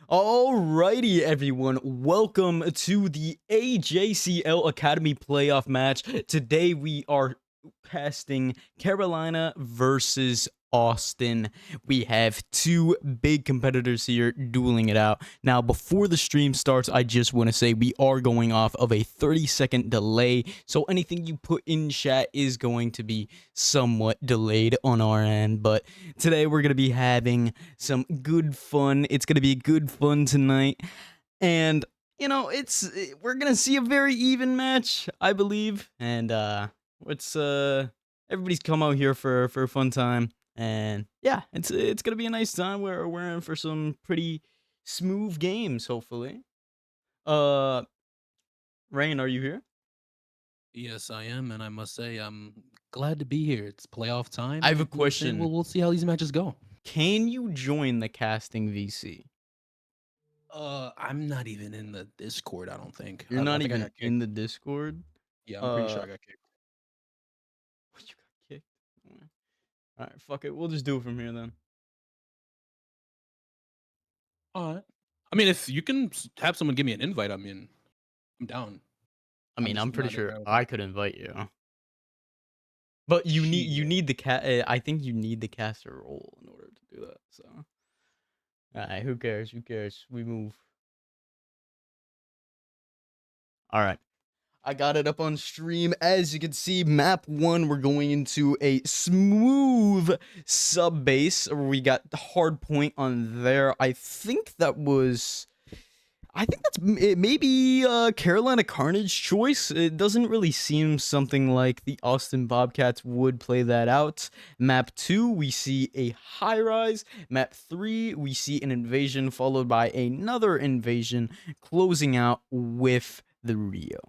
Alrighty, everyone. Welcome to the AJCL Academy playoff match. Today we are casting Carolina versus Austin. We have two big competitors here dueling it out. Now, before the stream starts, I just want to say we are going off of a 30-second delay, so anything you put in chat is going to be somewhat delayed on our end. But today we're going to be having some good fun. It's going to be good fun tonight. And we're going to see a very even match, I believe. And it's everybody's come out here for a fun time. And yeah, it's going to be a nice time. We're in for some pretty smooth games, hopefully. Rain, are you here? Yes, I am, and I must say I'm glad to be here. It's playoff time. I have a And you know what I'm saying? question. We'll see how these matches go. Can you join the casting VC? I'm not even in the Discord. I don't think. You're I not think I even got in kicked. the Discord? Yeah, I'm pretty sure Uh I got kicked. you got kicked. Alright, fuck it. We'll just do it from here then. All right. I mean, if you can have someone give me an invite, I mean, I'm down. I I'm mean, just I'm pretty not sure available. I could invite you. But you Shit. need the cat. I think you need the caster role in order to do that. So, alright, who cares? Who cares? We move. All right. I got it up on stream. As you can see, map 1, we're going into a smooth sub base. We got the hard point on there. I think that's maybe Carolina Carnage choice. It doesn't really seem something like the Austin Bobcats would play that out. Map 2, we see a high rise. Map 3, we see an invasion followed by another invasion, closing out with the Rio.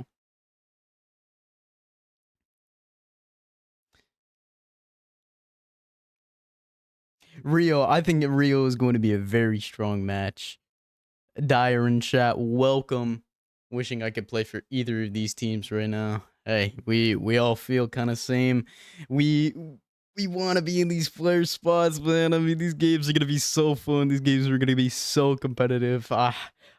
Rio, I think Rio is going to be a very strong match. Dyer in chat, welcome. Wishing I could play for either of these teams right now. Hey, we all feel kind of same. We want to be in these player spots, man. I mean, these games are gonna be so fun. These games are gonna be so competitive. I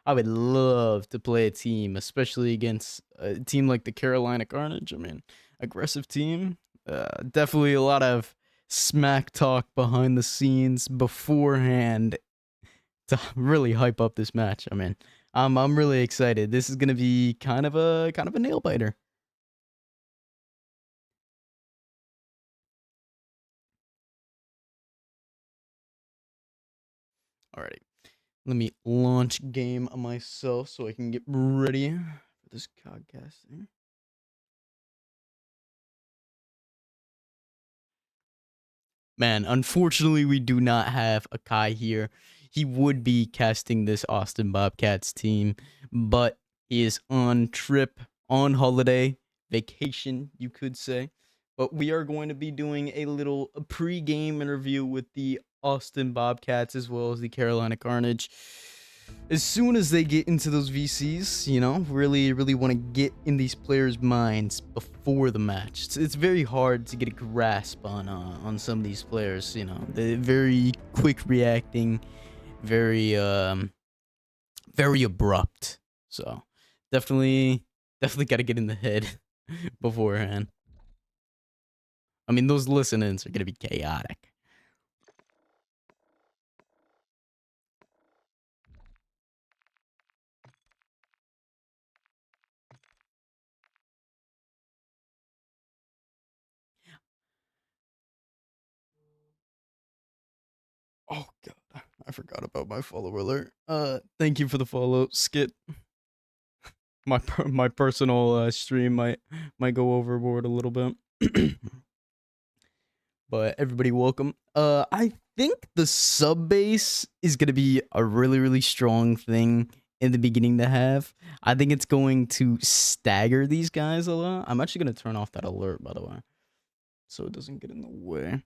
would love to play a team, especially against a team like the Carolina Carnage. I mean, aggressive team. Definitely a lot of smack talk behind the scenes beforehand to really hype up this match. I mean, I'm really excited. This is gonna be kind of a nail biter. Alrighty, let me launch game myself so I can get ready for this codcasting. Man, unfortunately, we do not have a Kai here. He would be casting this Austin Bobcats team, but he is on trip, on holiday, vacation, you could say. But we are going to be doing a little pre-game interview with the Austin Bobcats as well as the Carolina Carnage. As soon as they get into those VCs, really want to get in these players' minds before the match. It's very hard to get a grasp on some of these players. They're very quick reacting, very very abrupt. So definitely got to get in the head beforehand. I mean, those listen-ins are gonna be chaotic. Oh god, I forgot about my follow alert. Thank you for the follow, Skit. My personal stream might go overboard a little bit. But everybody welcome. I think the sub base is gonna be a really strong thing in the beginning to have. I think it's going to stagger these guys a lot. I'm actually gonna turn off that alert, by the way, so it doesn't get in the way.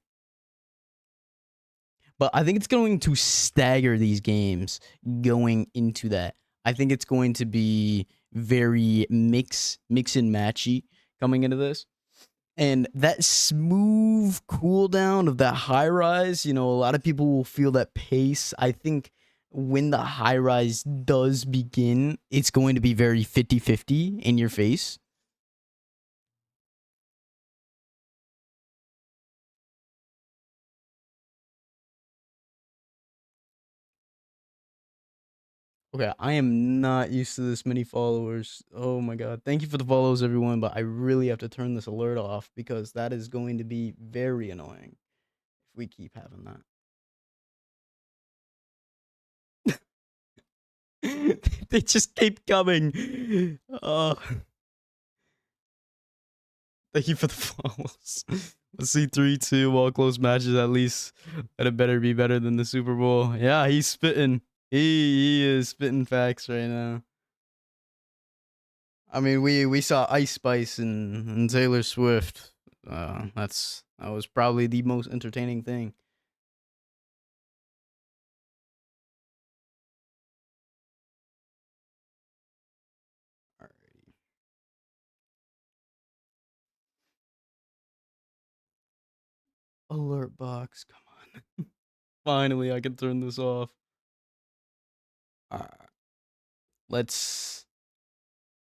But I think it's going to stagger these games going into that. I think it's going to be very mix and matchy coming into this. And that smooth cooldown of that high rise, a lot of people will feel that pace. I think when the high rise does begin, it's going to be very 50-50 in your face. Okay, I am not used to this many followers. Oh my god. Thank you for the follows, everyone, but I really have to turn this alert off because that is going to be very annoying if we keep having that. They just keep coming. Oh, thank you for the follows. Let's see 3-2 all close matches at least. That it better be better than the Super Bowl. Yeah, he's spitting. He is spitting facts right now. I mean, we saw Ice Spice and Taylor Swift. That was probably the most entertaining thing. Alrighty. Alert box, come on. Finally, I can turn this off. Alright, let's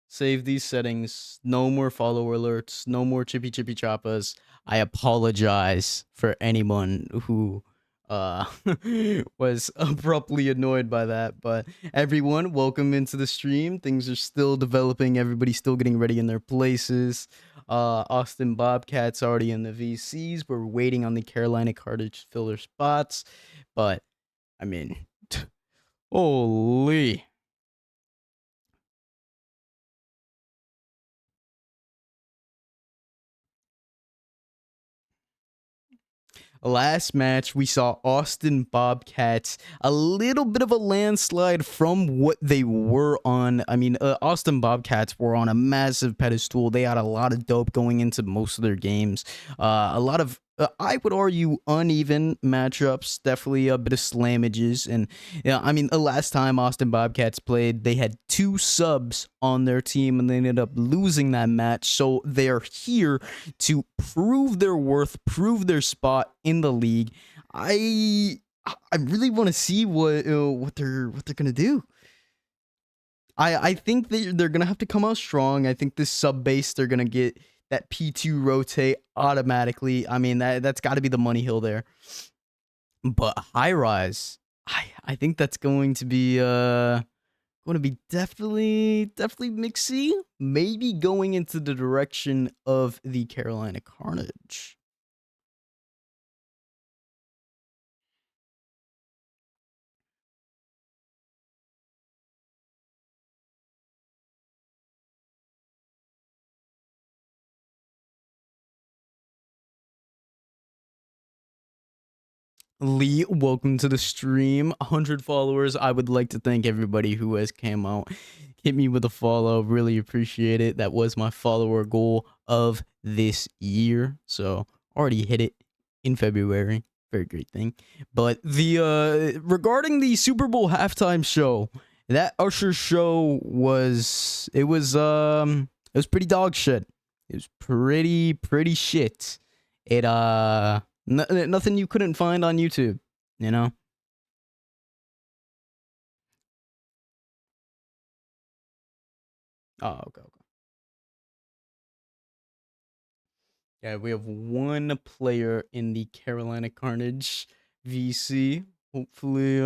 save these settings. No more follower alerts. No more chippy chippy choppas. I apologize for anyone who uh was abruptly annoyed by that, but everyone, welcome into the stream. Things are still developing. Everybody's still getting ready in their places. Austin Bobcats already in the VCs. We're waiting on the Carolina Cartage filler spots, but I mean, holy. Last match, we saw Austin Bobcats a little bit of a landslide from what they were on. I mean, Austin Bobcats were on a massive pedestal. They had a lot of dope going into most of their games. A lot of I would argue uneven matchups, definitely a bit of slamages. And yeah, I mean, the last time Austin Bobcats played, they had two subs on their team and they ended up losing that match. So they're here to prove their worth, prove their spot in the league. I really want to see what they're gonna do. I think they're gonna have to come out strong. I think this sub base they're gonna get that P2 rotate automatically. I mean that's got to be the money hill there. But high rise, I think that's going to be definitely mixy. Maybe going into the direction of the Carolina Carnage. Lee, welcome to the stream. 100 followers. I would like to thank everybody who has came out, hit me with a follow. Really appreciate it. That was my follower goal of this year. So already hit it in February. Very great thing. But the regarding the Super Bowl halftime show, that Usher show it was pretty dog shit. It was pretty shit. It nothing you couldn't find on YouTube, you know? Oh, okay, okay. Yeah, we have one player in the Carolina Carnage VC. Hopefully,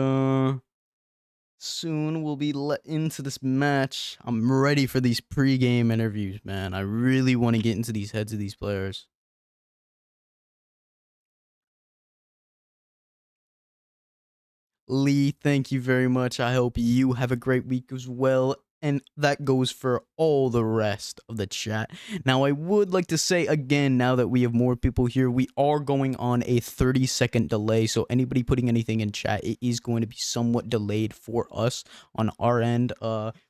soon we'll be let into this match. I'm ready for these pre-game interviews, man. I really want to get into these heads of these players. Lee, thank you very much. I hope you have a great week as well. And that goes for all the rest of the chat. Now, I would like to say again, now that we have more people here, we are going on a 30-second delay. So, anybody putting anything in chat, it is going to be somewhat delayed for us on our end.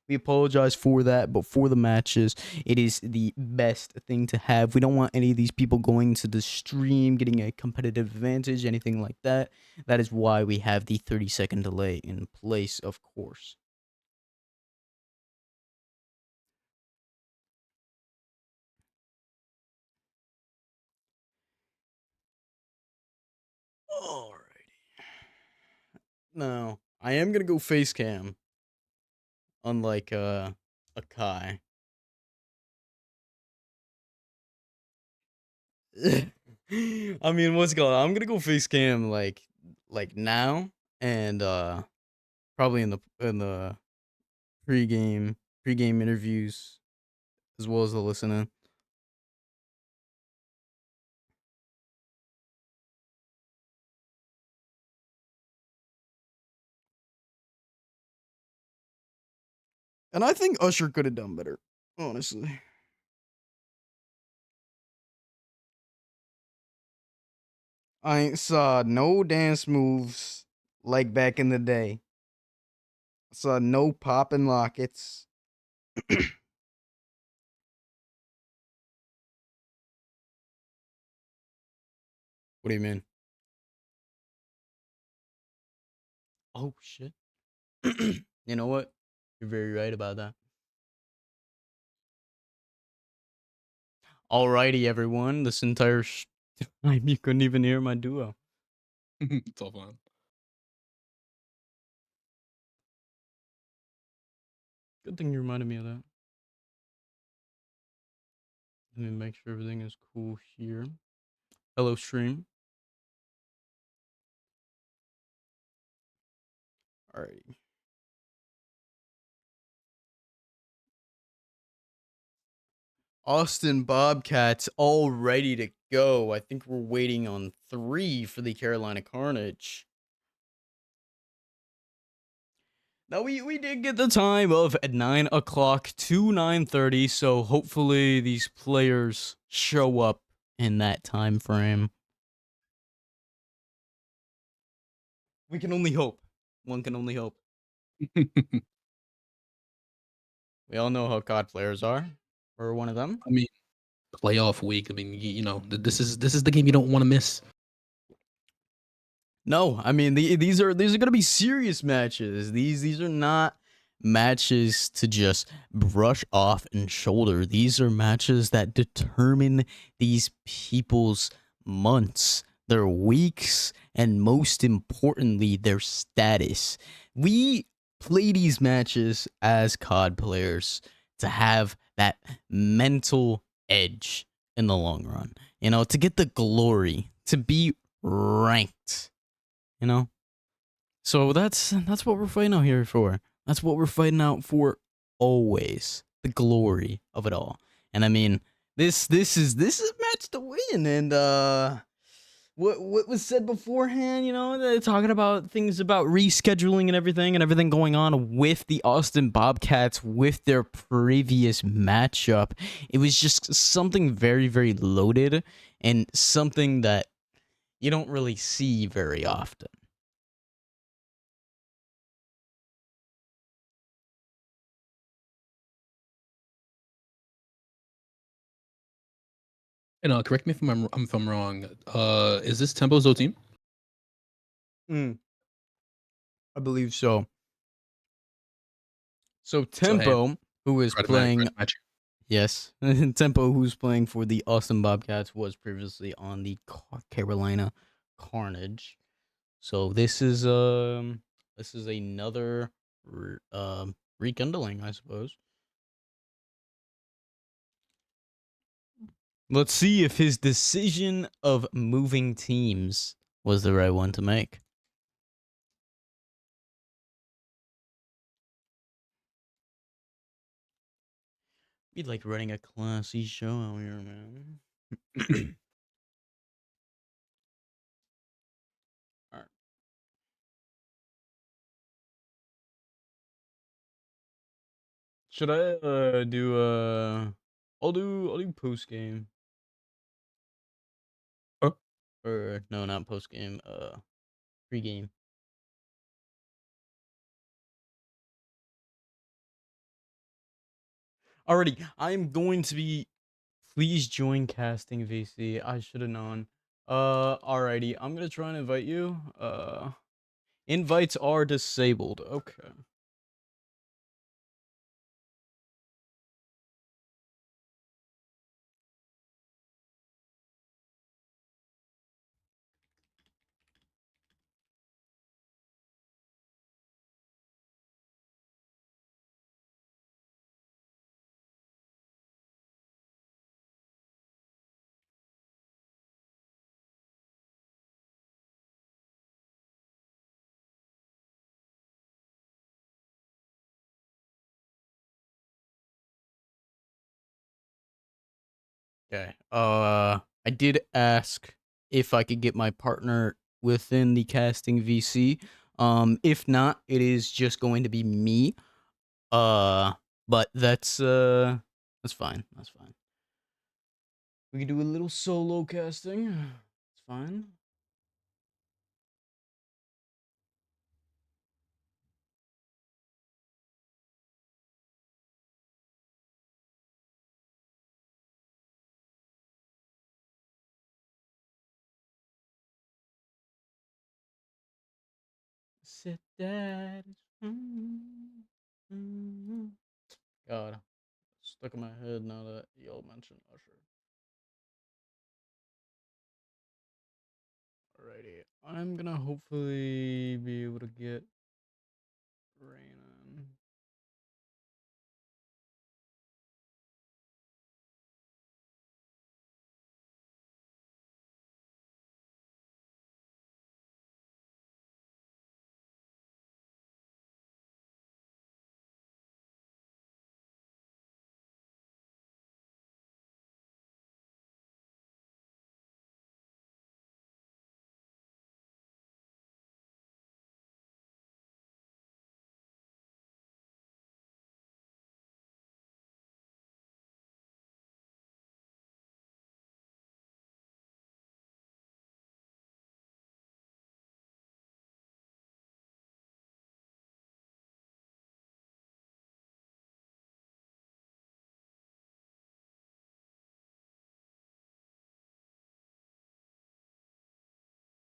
We apologize for that, but for the matches, it is the best thing to have. We don't want any of these people going to the stream, getting a competitive advantage, anything like that. That is why we have the 30-second delay in place, of course. Alrighty. Now, I am gonna go face cam, unlike a Kai. I mean, what's going on? I'm gonna go face cam like now and probably in the pregame pregame interviews as well as the listening. And I think Usher could have done better, honestly. I ain't saw no dance moves like back in the day. I saw no popping lockets. What do you mean? Oh shit. You know what? You're very right about that. Alrighty, everyone. This entire time you couldn't even hear my duo. It's all fine. Good thing you reminded me of that. Let me make sure everything is cool here. Hello, stream. Alrighty. Austin Bobcats all ready to go. I think we're waiting on 3 for the Carolina Carnage. Now we did get the time of 9 o'clock to 9:30, so hopefully these players show up in that time frame. We can only hope. One can only hope. We all know how COD players are. We're one of them. I mean, playoff week. I mean, you know, this is the game you don't want to miss. No, I mean these are gonna be serious matches. These are not matches to just brush off and shoulder. These are matches that determine these people's months, their weeks, and most importantly, their status. We play these matches as COD players to have that mental edge in the long run. You know, to get the glory, to be ranked, you know? So that's what we're fighting out here for. That's what we're fighting out for always. The glory of it all. And I mean, this is a match to win. And what was said beforehand, you know, they're talking about things about rescheduling and everything going on with the Austin Bobcats with their previous matchup. It was just something very, very loaded and something that you don't really see very often. And correct me if I'm wrong. Is this Tempo's old team? Mm, I believe so. So So hey, Tempo, who is try playing, to match. yes, Tempo, who's playing for the Austin Bobcats, was previously on the Carolina Carnage. So this is another rekindling, I suppose. Let's see if his decision of moving teams was the right one to make. Be like running a classy show out here, man. All right. Should I do I'll do post game. Oh, Or no, not post game, pre-game. Already, I'm going to be please join casting VC. I should have known. Alrighty, I'm gonna try and invite you. Invites are disabled. Okay. Okay. I did ask if I could get my partner within the casting VC. If not, it is just going to be me. But that's fine. That's fine. We can do a little solo casting. It's fine. Sit that. God, stuck in my head now that y'all mentioned Usher. Alrighty, I'm gonna hopefully be able to get rain on.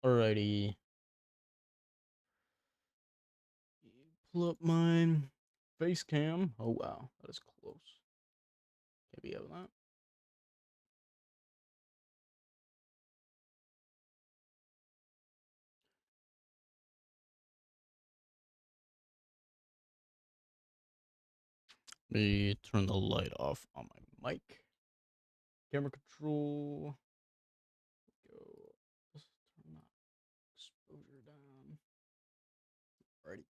Alrighty. Pull up my face cam. Oh wow, that is close. Can't be having that. Let me turn the light off on my mic. Camera control. Go. Let's turn that exposure down. Alrighty.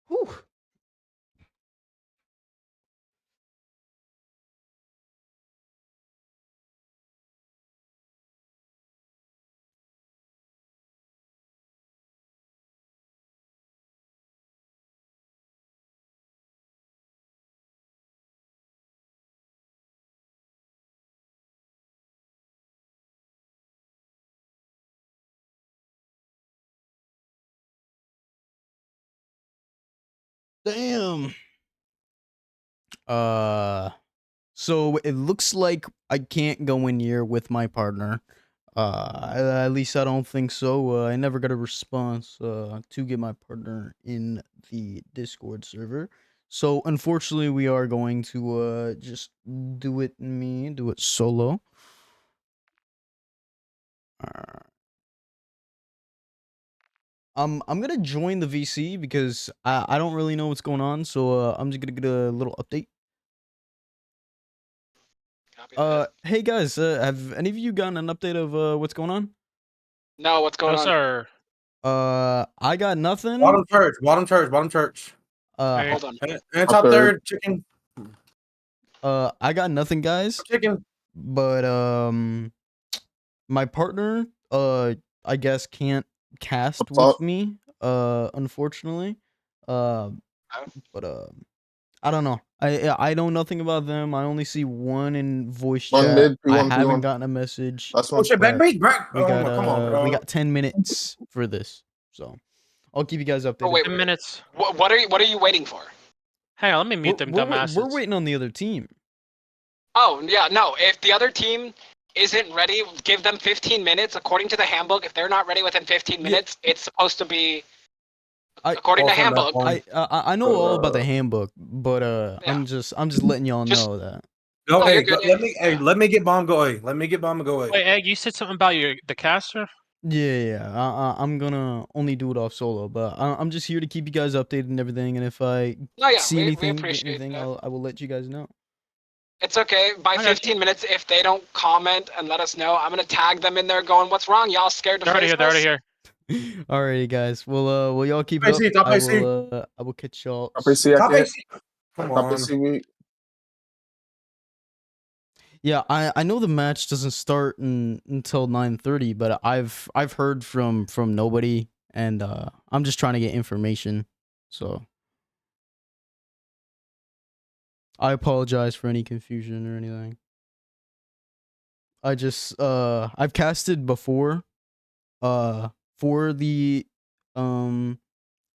Whew. Damn. Uh so it looks like I can't go in here with my partner. At least I don't think so. I never got a response to get my partner in the Discord server. So unfortunately, we are going to just do it solo. Uh, I'm gonna join the VC because I don't really know what's going on. So I'm just gonna get a little update. Copy that. Hey guys, have any of you gotten an update of what's going on? No, what's going No, on? sir. I got nothing. Bottom church, bottom church, bottom church. Hey. Hold on. And top third, chicken, I got nothing, guys. chicken. But my partner, I guess can't cast with me. Unfortunately. Uh, but I don't know. I know nothing about them. I only see one in voice One chat. mid, I P1, haven't P1. gotten a message. That's Oh one. shit, back But bait, back. we Oh got my, come on, we bro. got 10 minutes for this. So I'll keep you guys updated. Oh wait, 10 minutes. what are you waiting for? Hang on, let me mute them dumbasses. We're waiting on the other team. Oh yeah, no. If the other team isn't ready, give them 15 minutes. According to the handbook, if they're not ready within 15 minutes, it's supposed to be according to Fall from that handbook. point. I know all about the handbook, but Yeah. I'm just letting y'all Just- know that. No, Oh, hey, you're good. let me get bomb go. Hey, let me get bomb and go. Wait, Hey. Egg, you said something about the caster? Yeah. I'm gonna only do it off solo, but I'm just here to keep you guys updated and everything. And if I No, yeah, see we anything, get appreciate anything, that. I will let you guys know. It's okay. By I got 15 minutes, if they don't comment and let us know, I'm gonna tag them in there going, "What's wrong? Y'all scared to They're already face here. They're already us?" here. Alrighty, guys. Well, y'all keep it Top up. AC, top AC. I will catch y'all. Top AC, I Top can't. AC. Come Top on. AC, we. Yeah, I know the match doesn't start until 9:30, but I've heard from nobody, and I'm just trying to get information. So I apologize for any confusion or anything. I just I've casted before for the um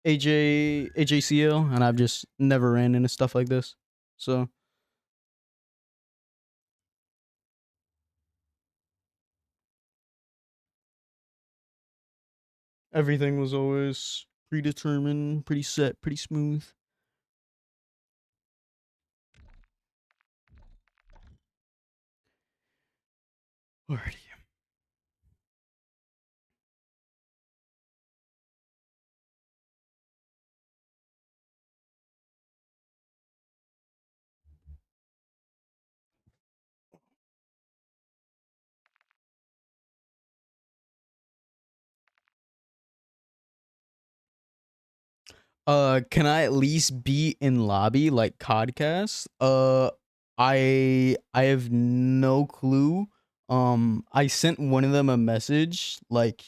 AJCL, and I've just never ran into stuff like this. So everything was always predetermined, pretty set, pretty smooth. Alrighty. Can I at least be in lobby like Codcast? I have no clue. I sent one of them a message like,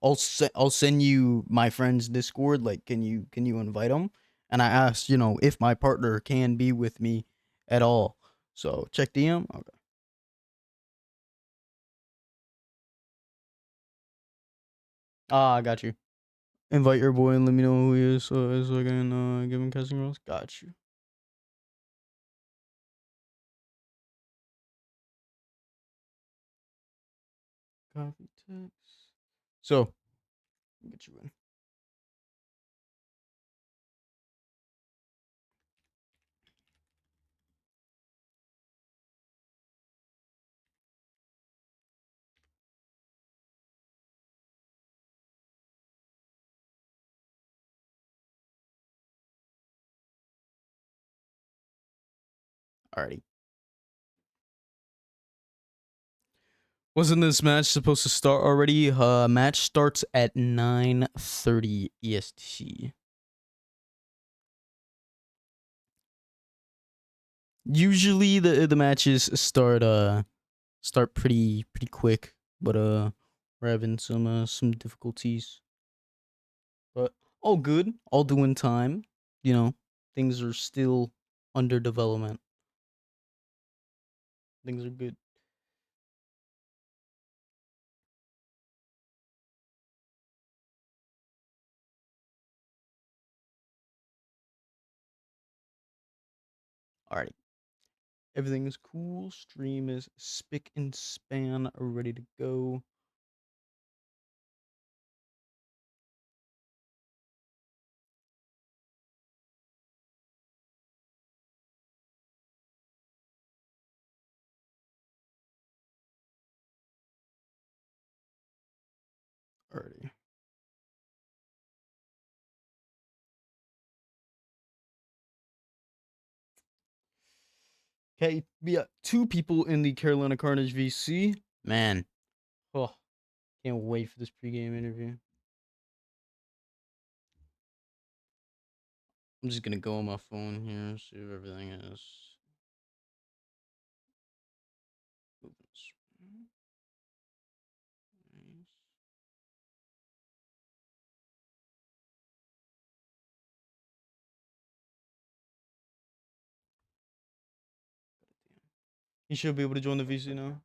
I'll send you my friend's Discord, like can you invite them? And I asked, if my partner can be with me at all. So check DM. Okay. Ah, I got you. Invite your boy and let me know who he is so I can give him casting rules. Got you. Copy text. So, get you in. Alrighty. Wasn't this match supposed to start already? Match starts at 9:30 EST. Usually the matches start pretty quick, but we're having some difficulties. But all good, all doing time. Things are still under development. Things are good. Alrighty. Everything is cool. Stream is spick and span, ready to go. Alrighty. Okay, we got two people in the Carolina Carnage VC. Man, oh, can't wait for this pregame interview. I'm just gonna go on my phone here, see if everything is. You should be able to join the VC now.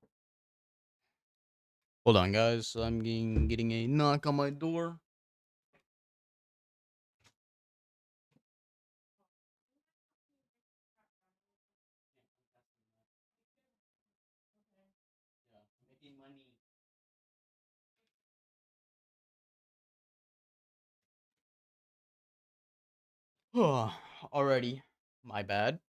Hold on, guys. I'm getting a knock on my door. Already, my bad.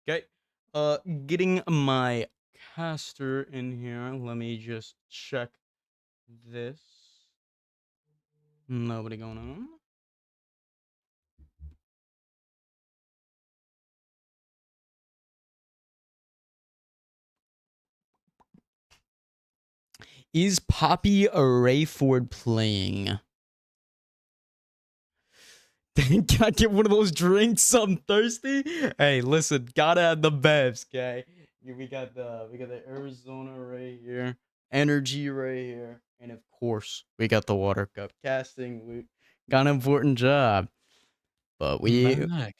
Okay. Getting my caster in here. Let me just check this. Nobody going on. Is Poppy Rayford playing? Can I get one of those drinks? I'm thirsty. Hey, listen, gotta have the bevs, okay? We got the Arizona right here, energy right here, and of course we got the water cup casting. We got an important job, but we Mac.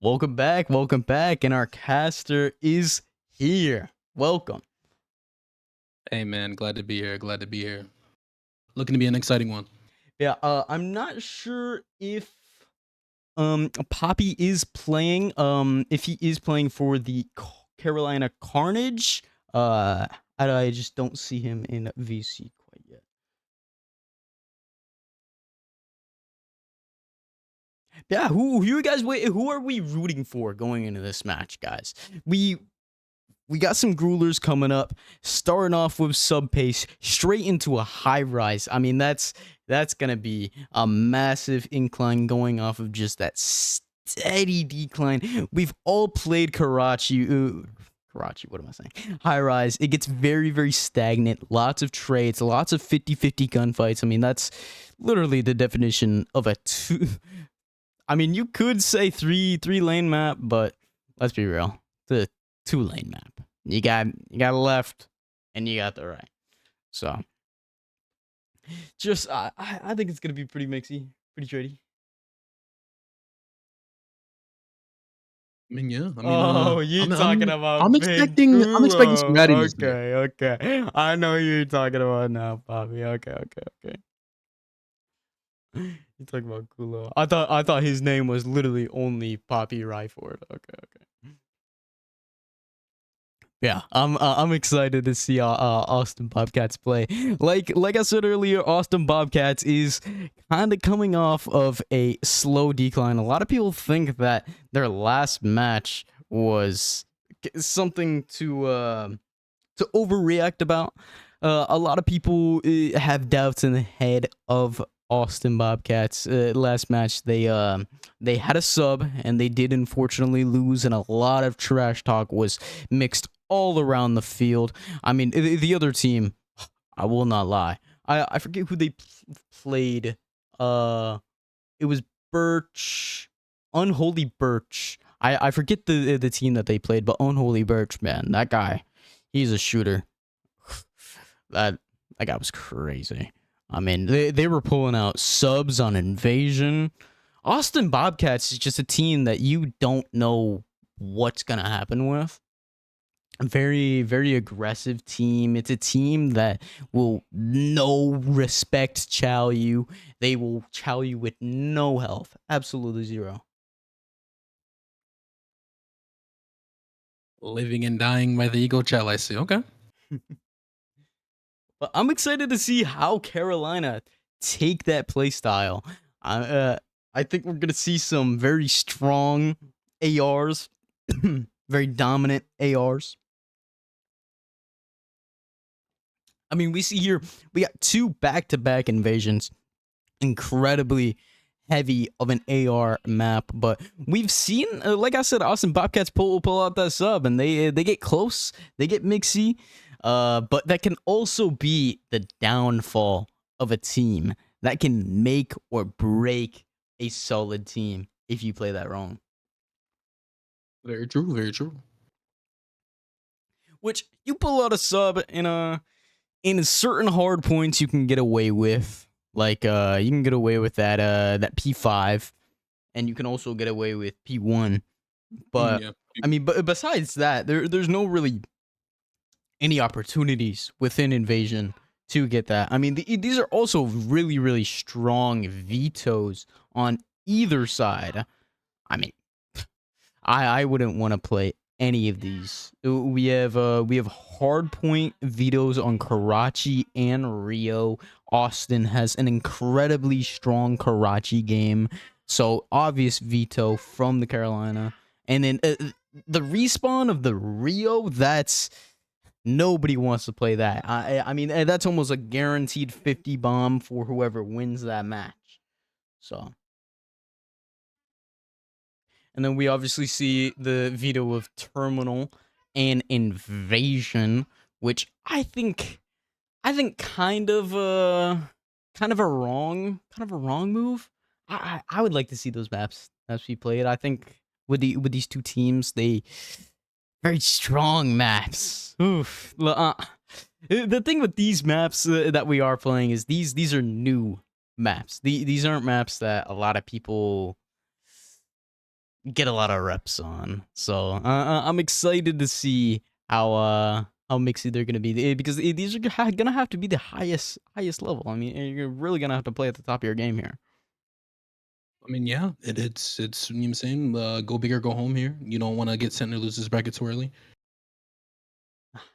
welcome back, and our caster is here. Welcome. Hey man, glad to be here. Glad to be here. Looking to be an exciting one. Yeah, I'm not sure if Poppy is playing, if he is playing for the Carolina Carnage. I just don't see him in VC quite yet. Yeah, who you guys who are we rooting for going into this match, guys? We got some Grulers coming up, starting off with sub pace, straight into a high rise. I mean, that's gonna be a massive incline going off of just that steady decline. We've all played Karachi. Karachi, what am I saying? High rise. It gets very, very stagnant. Lots of trades, lots of 50-50 gunfights. I mean, that's literally the definition of a two. I mean, you could say three lane map, but let's be real. The 2-lane map. You got left and you got the right. So just I think it's gonna be pretty mixy, pretty trady. I mean, yeah. I mean, Oh, you talking about I'm Big expecting some Duo. rattiness there. Okay. I know who you're talking about now, Bobby. Okay. You talking about Kulo. I thought his name was literally only Poppy Ryford. Okay. Yeah, I'm excited to see Austin Bobcats play. Like I said earlier, Austin Bobcats is kind of coming off of a slow decline. A lot of people think that their last match was something to overreact about. A lot of people have doubts in the head of Austin Bobcats. Last match, they had a sub and they did unfortunately lose, and a lot of trash talk was mixed all around the field. I mean, the other team, I will not lie. I forget who they played. It was Birch, Unholy Birch. I forget the team that they played, but Unholy Birch, man, that guy, he's a shooter. That guy was crazy. I mean, they were pulling out subs on Invasion. Austin Bobcats is just a team that you don't know what's gonna happen with. A very, very aggressive team. It's a team that will no respect chow you. They will chow you with no health. Absolutely zero. Living and dying by the ego shell, I see. Okay. But I'm excited to see how Carolina take that play style. I think we're gonna see some very strong ARs, very dominant ARs. I mean, we see here we got 2 back-to-back invasions, incredibly heavy of an AR map, but we've seen, like I said, Austin Bobcats pull out that sub, and they get close, they get mixy, but that can also be the downfall of a team. That can make or break a solid team if you play that wrong. Very true. Very true. Which you pull out a sub in certain hard points you can get away with. Like you can get away with that P5, and you can also get away with P1. But Yeah. I mean, but besides that, there's no really any opportunities within Invasion to get that. I mean, these are also really, really strong vetoes on either side. I mean, I wouldn't want to play any of these. We have hardpoint vetoes on Karachi and Rio. Austin has an incredibly strong Karachi game, so obvious veto from the Carolina. And then the respawn of the Rio, that's nobody wants to play that. I mean, that's almost a guaranteed 50 bomb for whoever wins that match. So. And then we obviously see the veto of Terminal and Invasion, which I think I think kind of a wrong move. I would like to see those maps be played. I think with these two teams, they very strong maps. Oof. The thing with these maps that we are playing is these are new maps. These aren't maps that a lot of people get a lot of reps on. So I'm excited to see how mixy they're gonna be because these are gonna have to be the highest level. I mean, you're really gonna have to play at the top of your game here. I mean, yeah, it's you know what I'm saying, go big or go home here. You don't want to get sent to losers bracket too early.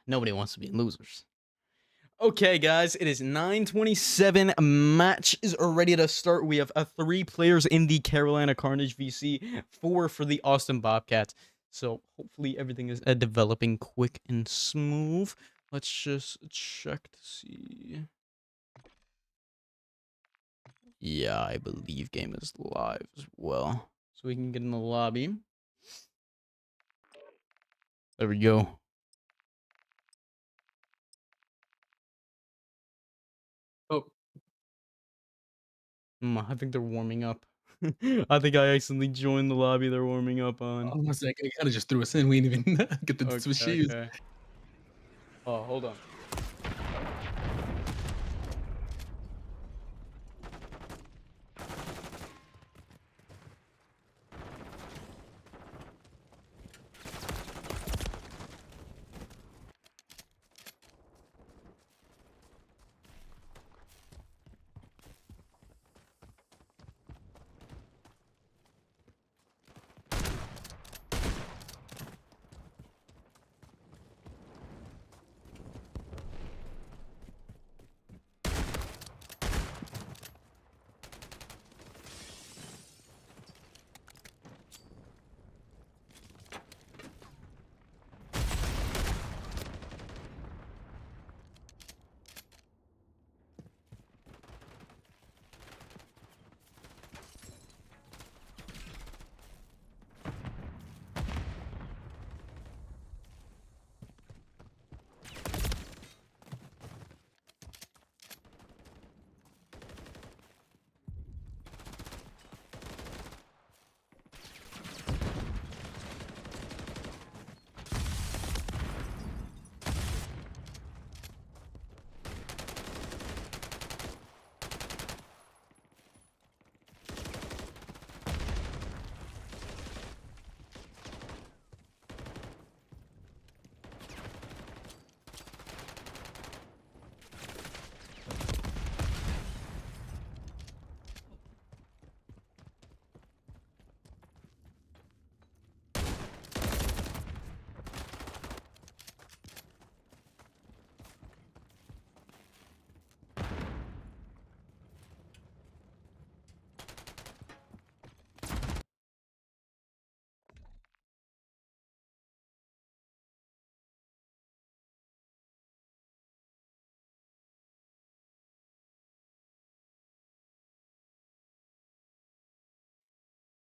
Nobody wants to be losers. Okay, guys, it is 9:27. Match is ready to start. We have 3 players in the Carolina Carnage VC, 4 for the Austin Bobcats. So hopefully everything is developing quick and smooth. Let's just check to see. Yeah, I believe game is live as well. So we can get in the lobby. There we go. Oh, I think they're warming up. I think I accidentally joined the lobby they're warming up on. I was like, I kind of just threw us in. We didn't even get the switch shoes. Okay. Oh, hold on.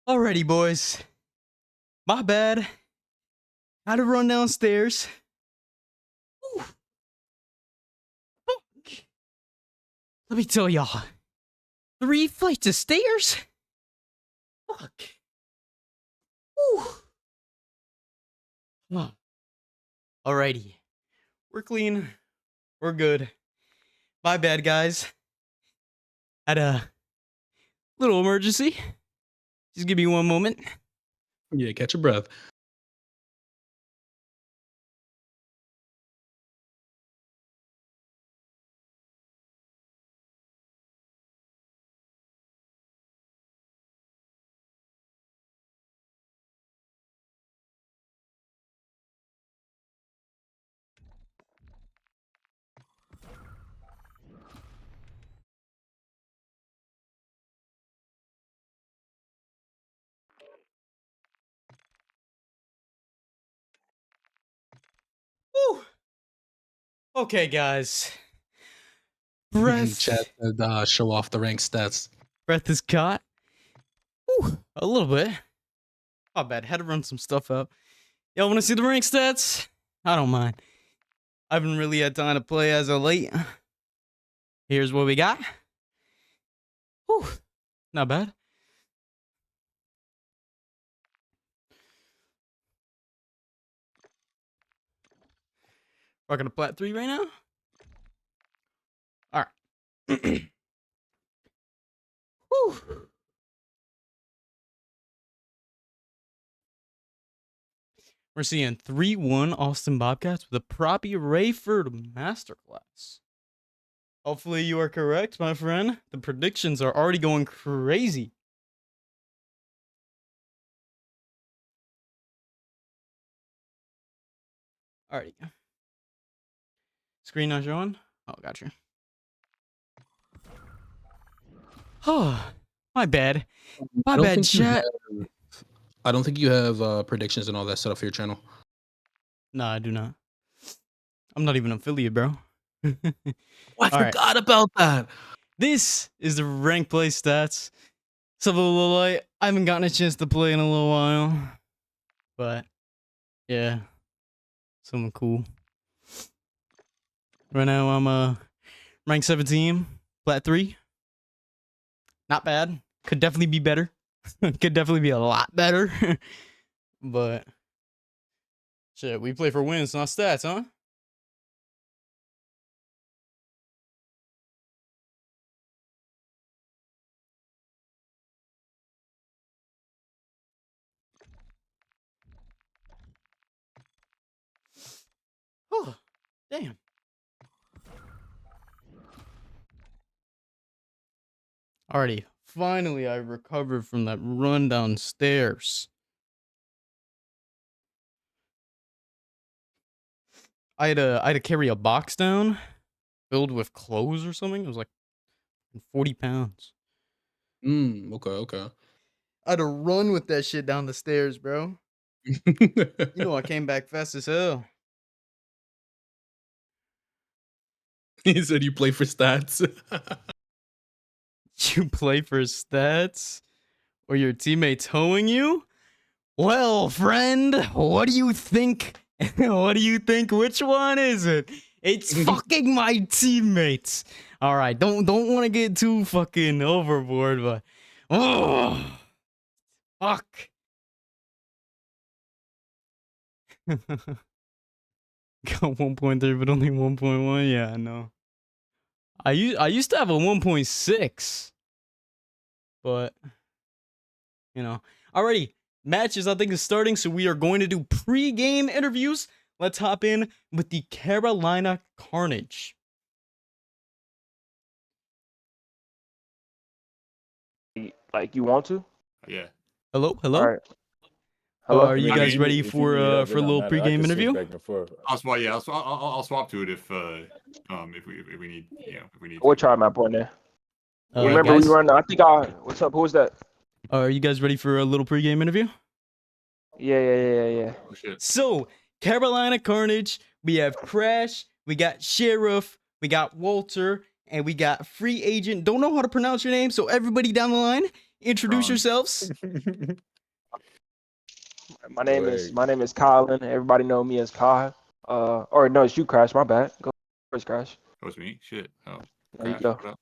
Alrighty, boys. My bad. Had to run downstairs. Whew. Fuck. Let me tell y'all. 3 flights of stairs? Fuck. Whew. Oh. Alrighty. We're clean. We're good. My bad, guys. Had a little emergency. Just give me one moment. Yeah, catch your breath. Whew. Okay, guys. Breath. Chat said, show off the rank stats. Breath is caught. Whew. A little bit. Not bad. Had to run some stuff up. Y'all want to see the rank stats? I don't mind. I haven't really had time to play as of late. Here's what we got. Whew, not bad. We're gonna plat 3 right now. All right. Whew. We're seeing 3-1 Austin Bobcats with a Proppy Rayford masterclass. Hopefully you are correct, my friend. The predictions are already going crazy. Alrighty. Screen not showing? Oh, gotcha. Oh, my bad. My bad, chat. I don't think you have predictions and all that set up for your channel. No, I do not. I'm not even an affiliate, bro. Oh, I All right. forgot about that. This is the rank play stats. Something a little light. I haven't gotten a chance to play in a little while. But, yeah. Something cool. Right now, I'm rank 17, plat 3. Not bad. Could definitely be better. Could definitely be a lot better. But, shit, we play for wins, not stats, huh? Oh, damn. Alrighty. Finally, I recovered from that run downstairs. I had to carry a box down filled with clothes or something. It was like 40 pounds. Okay. I had to run with that shit down the stairs, bro. You know I came back fast as hell. He said you play for stats. You play for stats? Or your teammate towing you? Well, friend, what do you think? What do you think? Which one is it? It's fucking my teammates. All right, don't want to get too fucking overboard, but oh, fuck. Got 1.3, but only 1.1. Yeah, I know. I used to have a 1.6, but you know. Alrighty, matches I think is starting, so we are going to do pre-game interviews. Let's hop in with the Carolina Carnage. Like, you want to? Yeah. Hello. All right. Hello. Are you guys ready for a little pre-game interview? I'll swap. Yeah, I'll swap to it if we need. Yeah, if we need. We'll try my point there. Remember Guys, we run? I think what's up? Who was that? are you guys ready for a little pre-game interview? Yeah. Oh shit. So, Carolina Carnage, we have Crash, we got Sheriff, we got Walter, and we got Free Agent. Don't know how to pronounce your name, so everybody down the line, introduce yourselves. My name is Colin. Everybody know me as Kai. Or no, it's you, Crash. My bad. Go first, Crash. That was me. Shit. Oh. There you Crash, go. what up?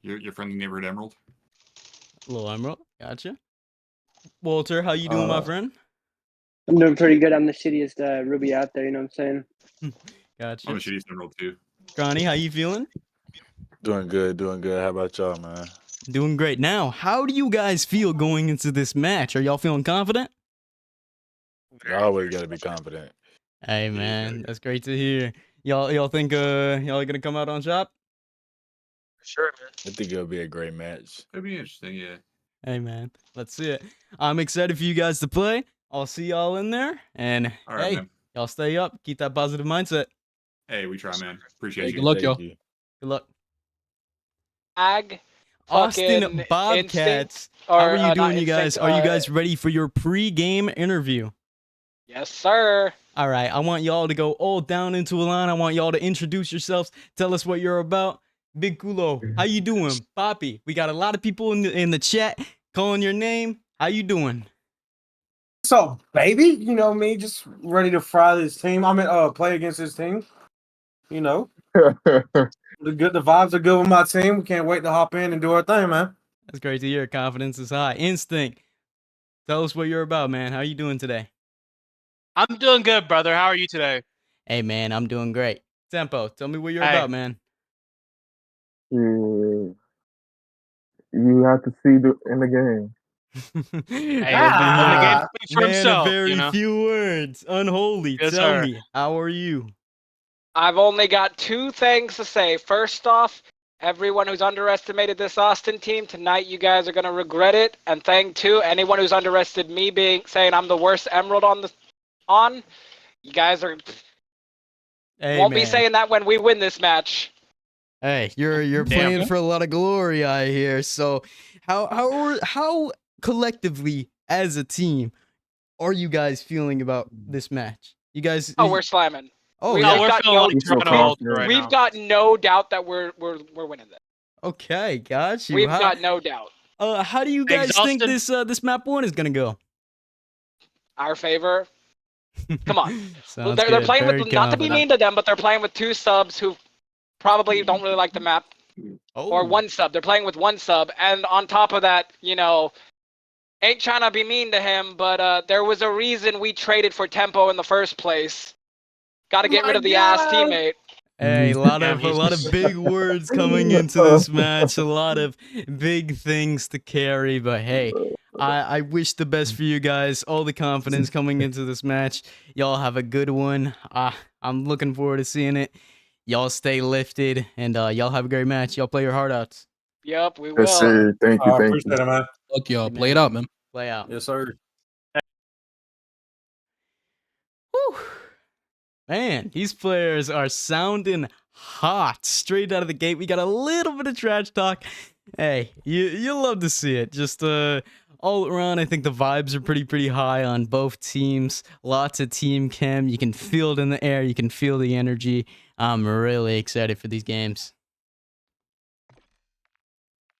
Your friendly neighborhood Emerald. Little Emerald, gotcha. Walter, how you doing, my friend? I'm doing pretty good. I'm the shittiest Ruby out there, you know what I'm saying? Gotcha. I'm a shitty Emerald too. Granny, how you feeling? Doing good. How about y'all, man? Doing great. Now, how do you guys feel going into this match? Are y'all feeling confident? You always gotta be confident. Hey man, that's great to hear. Y'all think y'all gonna come out on top? Sure, man. I think it'll be a great match. It'd be interesting. Yeah. Hey man, let's see it. I'm excited for you guys to play. I'll see y'all in there. And All right, hey, man. y'all stay up. Keep that positive mindset. Hey, we try, man. Appreciate Hey, you. good luck, Thank y'all. you. Good luck. Ag. Austin fucking Bobcats. instinct, or, How are you not doing, you guys? instinct, Are you guys ready for your pre-game interview? Yes, sir. All right, I want y'all to go all down into a line. I want y'all to introduce yourselves. Tell us what you're about. Big Kulo, how you doing? Poppy, we got a lot of people in the chat calling your name. How you doing? So, baby, you know me, just ready to fry this team. I mean, play against this team. You know. The vibes are good with my team. We can't wait to hop in and do our thing, man. That's great to hear. Confidence is high. Instinct. Tell us what you're about, man. How you doing today? I'm doing good, brother. How are you today? Hey, man, I'm doing great. Tempo, tell me what you're Hey. about, man. Yeah, you have to see in the game. Hey, Well, when the game Ah, speaks for man of himself, very you know. few words. Unholy. Yes, Tell sir. me, how are you? I've only got two things to say. First off, everyone who's underestimated this Austin team tonight, you guys are gonna regret it. And thing two, anyone who's underestimated me saying I'm the worst Emerald on, you guys Hey, won't be man. saying that when we win this match. Hey, you're Damn. playing for a lot of glory, I hear. So, how collectively as a team are you guys feeling about this match? You guys? Oh, we're slamming. Oh, we- yeah. No, we're got feeling no- like You feel Toronto Ultra confident. right We've now. got no doubt that we're winning this. Okay, got you. We've got no doubt. How do you guys think Exhausted? this map one is gonna go? Our favor. Come on. Sounds They're good. playing Very with, not to be confident. mean to them, but they're playing with two subs who probably don't really like the map. Or Oh, one sub. They're playing with one sub. And on top of that, ain't trying to be mean to him, but there was a reason we traded for Tempo in the first place. Got to get rid of the ass teammate. hey, Damn, a lot he's of big words coming into this match. A lot of big things to carry. But hey, I wish the best for you guys. All the confidence coming into this match. Y'all have a good one. I'm looking forward to seeing it. Y'all stay lifted, and y'all have a great match. Y'all play your heart outs. Yep, we Yes, will. sir. Thank you. I Thank appreciate you. it, man. Look, y'all, Hey, play it man. out, man. Play out. Yes, sir. Whew. Man, these players are sounding hot straight out of the gate. We got a little bit of trash talk. Hey, you love to see it. Just all around, I think the vibes are pretty high on both teams. Lots of team chem. You can feel it in the air. You can feel the energy. I'm really excited for these games.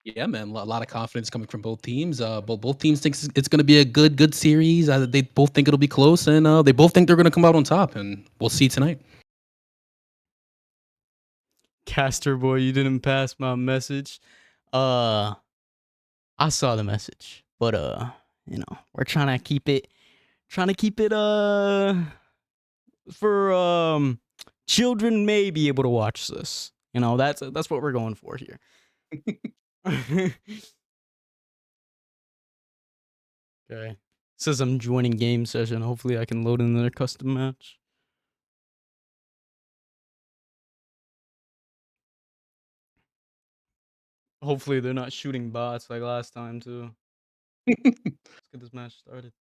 Yeah, man, a lot of confidence coming from both teams. Both teams think it's going to be a good series. They both think it'll be close, and they both think they're going to come out on top. And we'll see tonight. Caster boy, you didn't pass my message. I saw the message, but we're trying to keep it for children may be able to watch this. That's what we're going for here. Okay. Says I'm joining game session. Hopefully I can load in their custom match. Hopefully they're not shooting bots like last time too. Let's get this match started.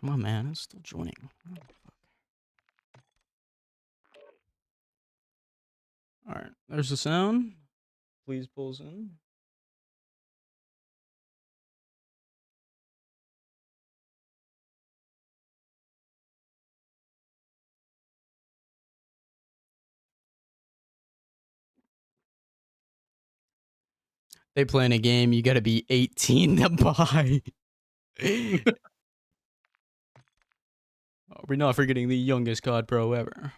Come on, man. It's still joining. Oh, fuck. All right. There's the sound. Please pulls in. They playing a game. You got to be 18 to buy. We're not forgetting the youngest COD pro ever.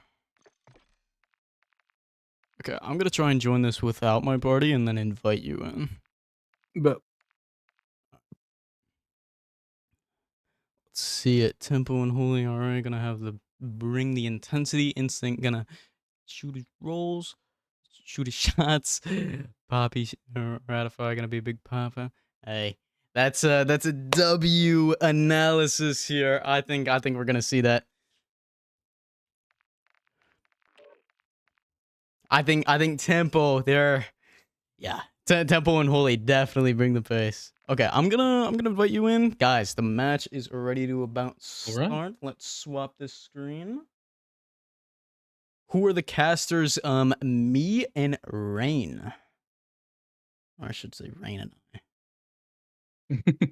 Okay, I'm gonna try and join this without my party and then invite you in. But Let's see it. Tempo and Holy already gonna have the bring the intensity. Instinct gonna shoot his rolls, shoot his shots. Poppy Ratify gonna be a big papa. Hey, that's a W analysis here. I think we're gonna see that. I think Tempo there. Yeah, Tempo and Holy definitely bring the pace. Okay, I'm gonna invite you in, guys. The match is ready to about start. Alright. Let's swap this screen. Who are the casters? Me and Rain. Or I should say Rain and I.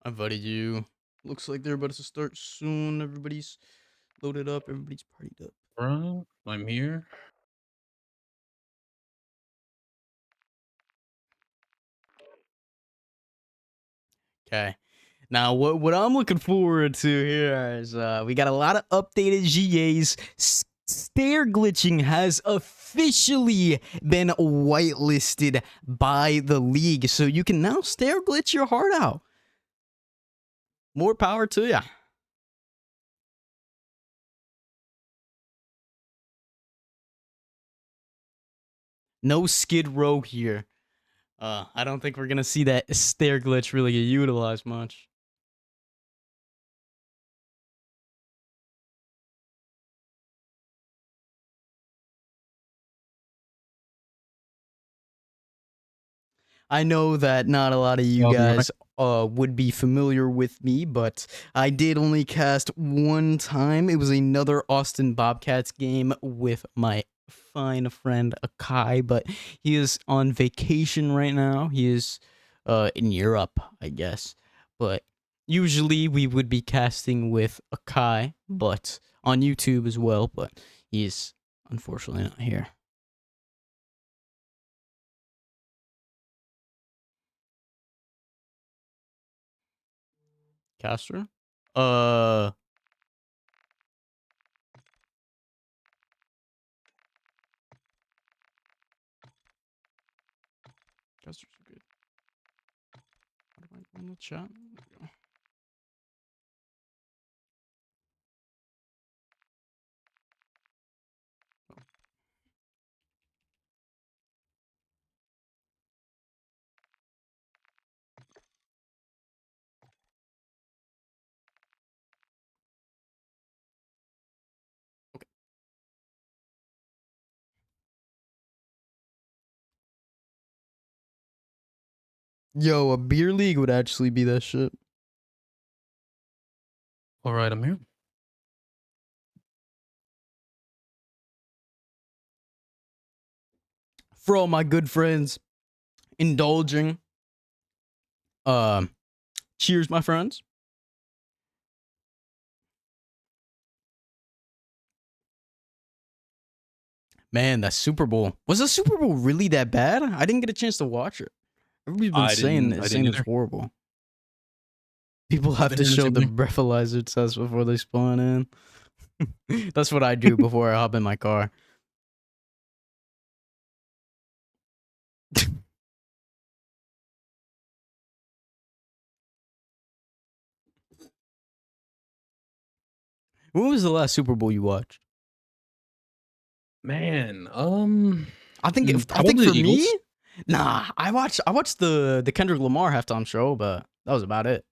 I invited you. Looks like they're about to start soon. Everybody's loaded up. Everybody's partied up. Bro, I'm here. Okay. Now, what I'm looking forward to here is we got a lot of updated GAs. Stair glitching has officially been whitelisted by the league, so you can now stair glitch your heart out. More power to ya. No skid row here. I don't think we're gonna see that stair glitch really get utilized much. I know that not a lot of you I'll be right guys would be familiar with me, but I did only cast one time. It was another Austin Bobcats game with my fine friend Akai, but he is on vacation right now. He is in Europe, I guess. But usually we would be casting with Akai, but on YouTube as well, but he's unfortunately not here. Caster? Casters are good. How do I go in the chat? There we go. Yo, a beer league would actually be that shit. All right, I'm here. For all my good friends indulging. Cheers, my friends. Man, that Super Bowl. Was the Super Bowl really that bad? I didn't get a chance to watch it. Everybody's been I saying didn't it's either. horrible. People I've have been to hearing the show same the thing. breathalyzer test before they spawn in. That's what I do before I hop in my car. When was the last Super Bowl you watched? Man, I think probably for the Eagles. me, nah. I watched the Kendrick Lamar halftime show, but that was about it.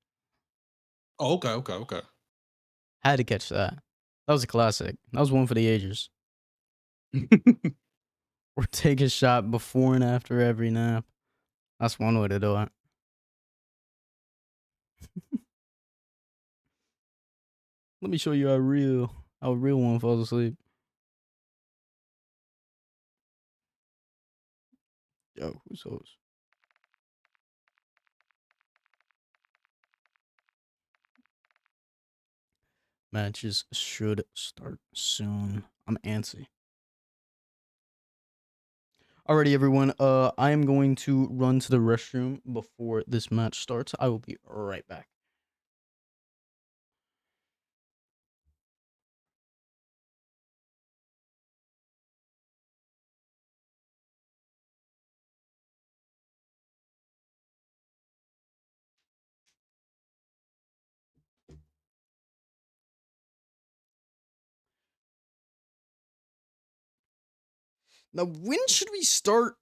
Oh, okay. Had to catch that. That was a classic. That was one for the ages. Or take a shot before and after every nap. That's one way to do it. Let me show you how a real one falls asleep. Yo, who's those? Matches should start soon. I'm antsy. Alrighty, everyone. I am going to run to the restroom before this match starts. I will be right back. Now, when should we start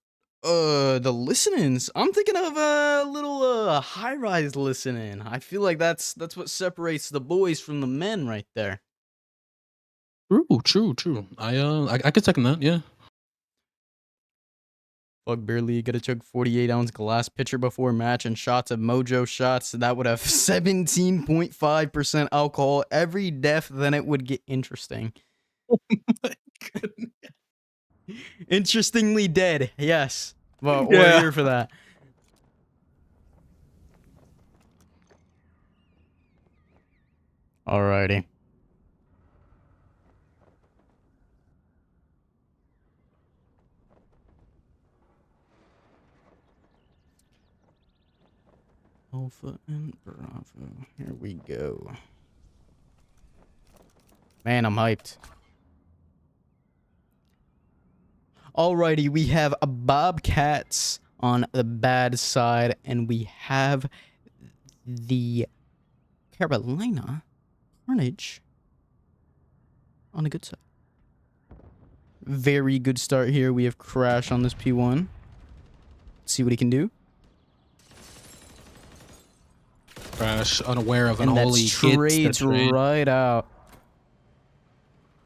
the listenings? I'm thinking of a little high rise listening. I feel like that's what separates the boys from the men right there. True. I could second that. Yeah. Fuck barely gotta chug 48-ounce glass pitcher before match and shots of Mojo shots. That would have 17.5% alcohol. Every def, then it would get interesting. Interestingly dead. Yes. Well, we're Yeah. here for that. Alrighty. Alpha and Bravo. Here we go. Man, I'm hyped. Alrighty, we have a Bobcats on the bad side, and we have the Carolina Carnage on the good side. Very good start here. We have Crash on this P1. Let's see what he can do. Crash, unaware of an And ollie, that's gets the trades trade. right out.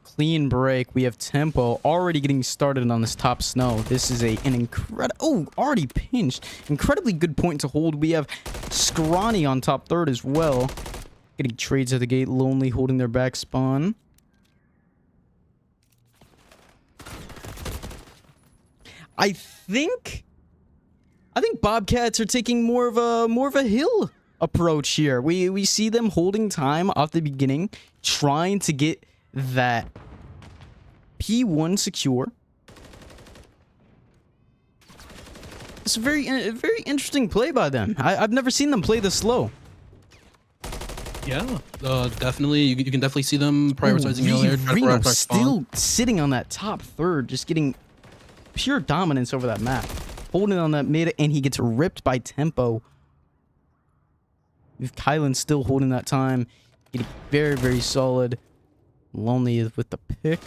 Clean break. We have Tempo already getting started on this top snow. This is an incredible... Oh, already pinched. Incredibly good point to hold. We have Scrawny on top third as well. Getting trades at the gate. Lonely holding their back spawn. I think Bobcats are taking more of a hill approach here. We see them holding time off the beginning, trying to get that P1 secure. It's a very interesting play by them. I've never seen them play this slow. Yeah, definitely. You can definitely see them prioritizing hill here. trying to Reno prioritize spawn. still sitting on that top third, just getting pure dominance over that map. Holding on that mid, and he gets ripped by Tempo. With Kylan still holding that time. Getting very, very solid. Lonely is with the pick.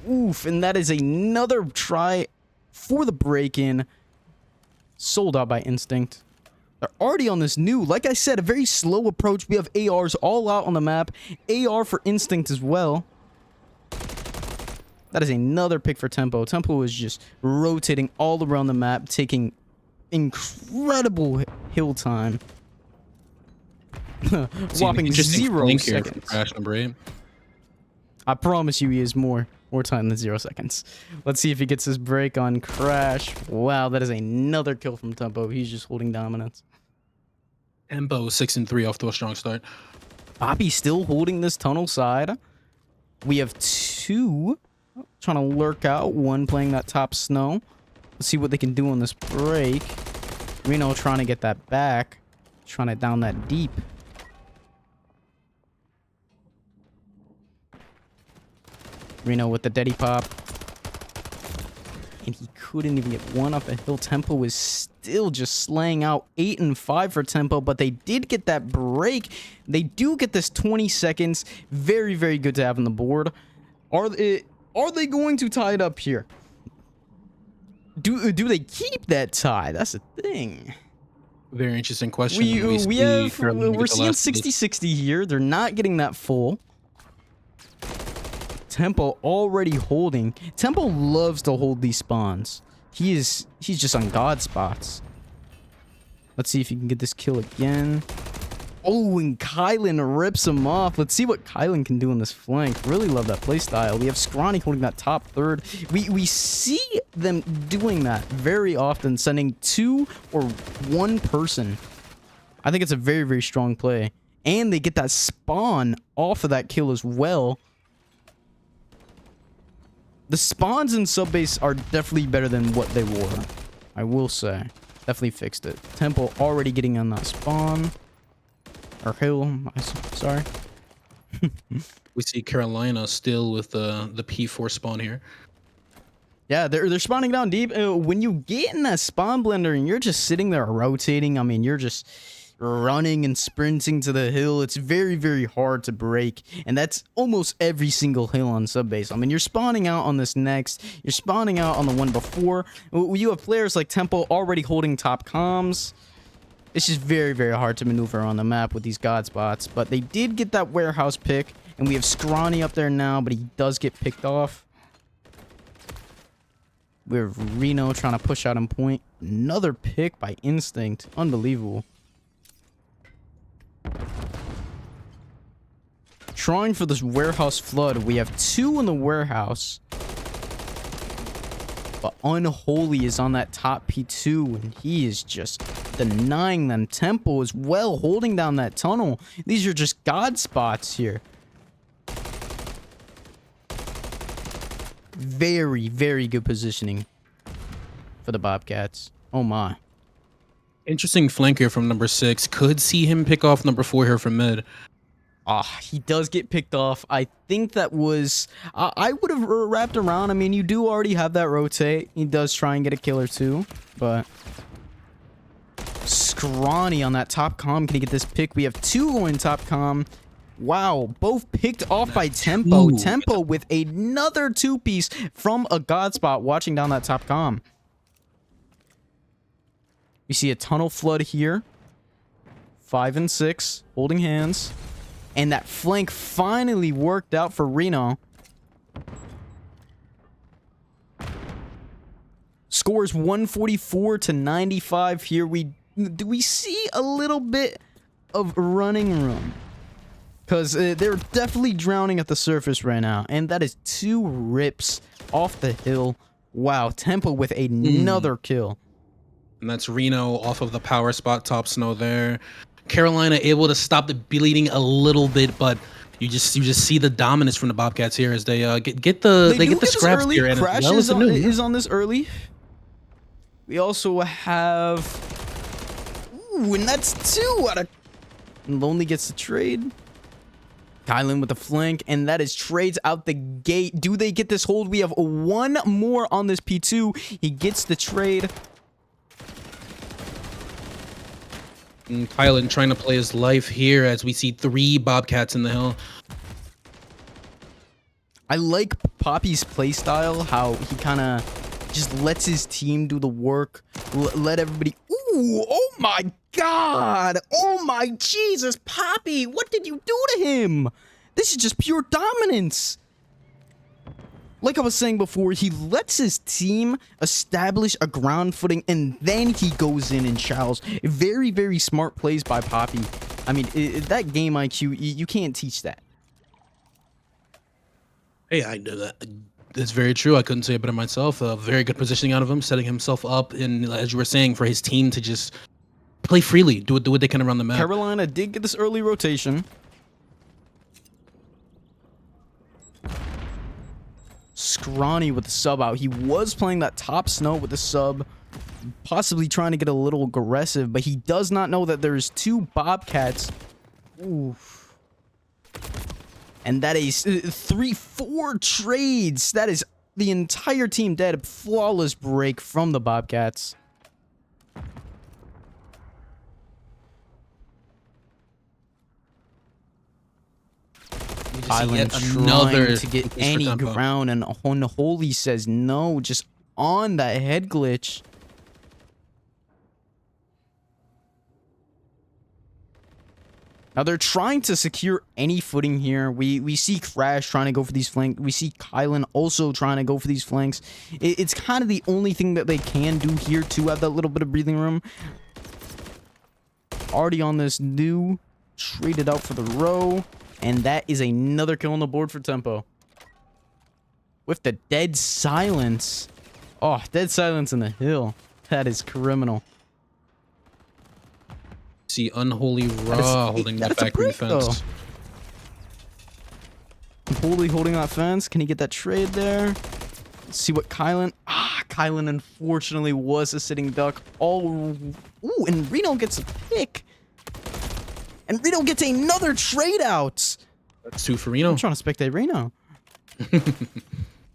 Oof, and that is another try for the break-in. Sold out by Instinct. They're already on this new, like I said, a very slow approach. We have ARs all out on the map. AR for Instinct as well. That is another pick for Tempo. Tempo is just rotating all around the map, taking incredible hill time. Whopping Interesting 0 flank here from seconds. Crash number 8. I promise you he is more time than 0 seconds. Let's see if he gets his break on Crash. Wow, that is another kill from Tempo. He's just holding dominance. Tempo 6 and 3 off to a strong start. Bobby still holding this tunnel side. We have 2 trying to lurk out. 1 playing that top snow. Let's see what they can do on this break. Reno trying to get that back. Trying to down that deep. Reno with the Deddy pop. And he couldn't even get one up a hill. Tempo was still just slaying out 8 and 5 for Tempo, but they did get that break. They do get this 20 seconds. Very, very good to have on the board. Are they going to tie it up here? Do they keep that tie? That's the thing. Very interesting question. We're seeing Carolina get the last of this. 60-60 here. They're not getting that full. Tempo already holding. Tempo loves to hold these spawns. He's just on God spots. Let's see if he can get this kill again. Oh, and Kylan rips him off. Let's see what Kylan can do on this flank. Really love that playstyle. We have Scrawny holding that top third. We see them doing that very often, sending 2 or 1 person. I think it's a very, very strong play. And they get that spawn off of that kill as well. The spawns in subbase are definitely better than what they were. I will say. Definitely fixed it. Tempo already getting on that spawn. Or hill. Sorry. We see Carolina still with the P4 spawn here. Yeah, they're spawning down deep. When you get in that spawn blender and you're just sitting there rotating, I mean, you're just running and sprinting to the hill. It's very, very hard to break. And that's almost every single hill on subbase. I mean, you're spawning out on this next. You're spawning out on the one before. You have players like Tempo already holding top comms. It's just very, very hard to maneuver on the map with these god spots. But they did get that warehouse pick. And we have Scrawny up there now, but he does get picked off. We have Reno trying to push out in point. Another pick by Instinct. Unbelievable. Trying for this warehouse flood. We have 2 in the warehouse. But Unholy is on that top P2, and he is just denying them. Tempo as well, holding down that tunnel. These are just god spots here. Very, very good positioning for the Bobcats. Oh my. Interesting flank here from number 6. Could see him pick off number 4 here from mid. He does get picked off. I think that was... I would have wrapped around. I mean, you do already have that rotate. He does try and get a kill or two, but... Scrawny on that top comm. Can he get this pick? We have 2 going top comm. Wow, both picked off by Tempo. Tempo with another 2-piece from a god spot watching down that top comm. We see a tunnel flood here. 5 and 6, holding hands. And that flank finally worked out for Reno. Scores 144 to 95 here. Do we see a little bit of running room? Because they're definitely drowning at the surface right now. And that is 2 rips off the hill. Wow, Tempo with another kill. And that's Reno off of the power spot, top snow there. Carolina able to stop the bleeding a little bit, but you just see the dominance from the Bobcats here as they get the scraps here. And Crash is on this early. We also have... Ooh, and that's 2 out of... Lonely gets the trade. Kylan with the flank, and that is trades out the gate. Do they get this hold? We have 1 more on this P2. He gets the trade. And Kylan trying to play his life here as we see 3 Bobcats in the hill. I like Poppy's playstyle, how he kind of just lets his team do the work. Let everybody... Ooh, oh my god! Oh my Jesus, Poppy! What did you do to him? This is just pure dominance! Like I was saying before, he lets his team establish a ground footing, and then he goes in and chows. Very, very smart plays by Poppy. I mean, that game IQ, you can't teach that. Hey, I know that. That's very true. I couldn't say it better myself. Very good positioning out of him, setting himself up, and as you were saying, for his team to just play freely, do what they can around the map. Carolina did get this early rotation. Scrawny with the sub out. He was playing that top snow with the sub, possibly trying to get a little aggressive, but he does not know that there's 2 Bobcats. Oof. And that is 3-4 trades. That is the entire team dead. Flawless break from the Bobcats. Island trying to get any ground, and Unholy says no, just on that head glitch. Now they're trying to secure any footing here. We see Crash trying to go for these flanks. We see Kylan also trying to go for these flanks. It's kind of the only thing that they can do here to have that little bit of breathing room. Already on this new, traded out for the row. And that is another kill on the board for Tempo. With the dead silence. Oh, dead silence in the hill. That is criminal. See Unholy Raw holding that back defense. Unholy holding that fence. Can he get that trade there? Let's see what Kylan... Kylan unfortunately was a sitting duck. Ooh, and Reno gets a pick. And Reno gets another trade out. That's 2 for Reno. I'm trying to spectate Reno.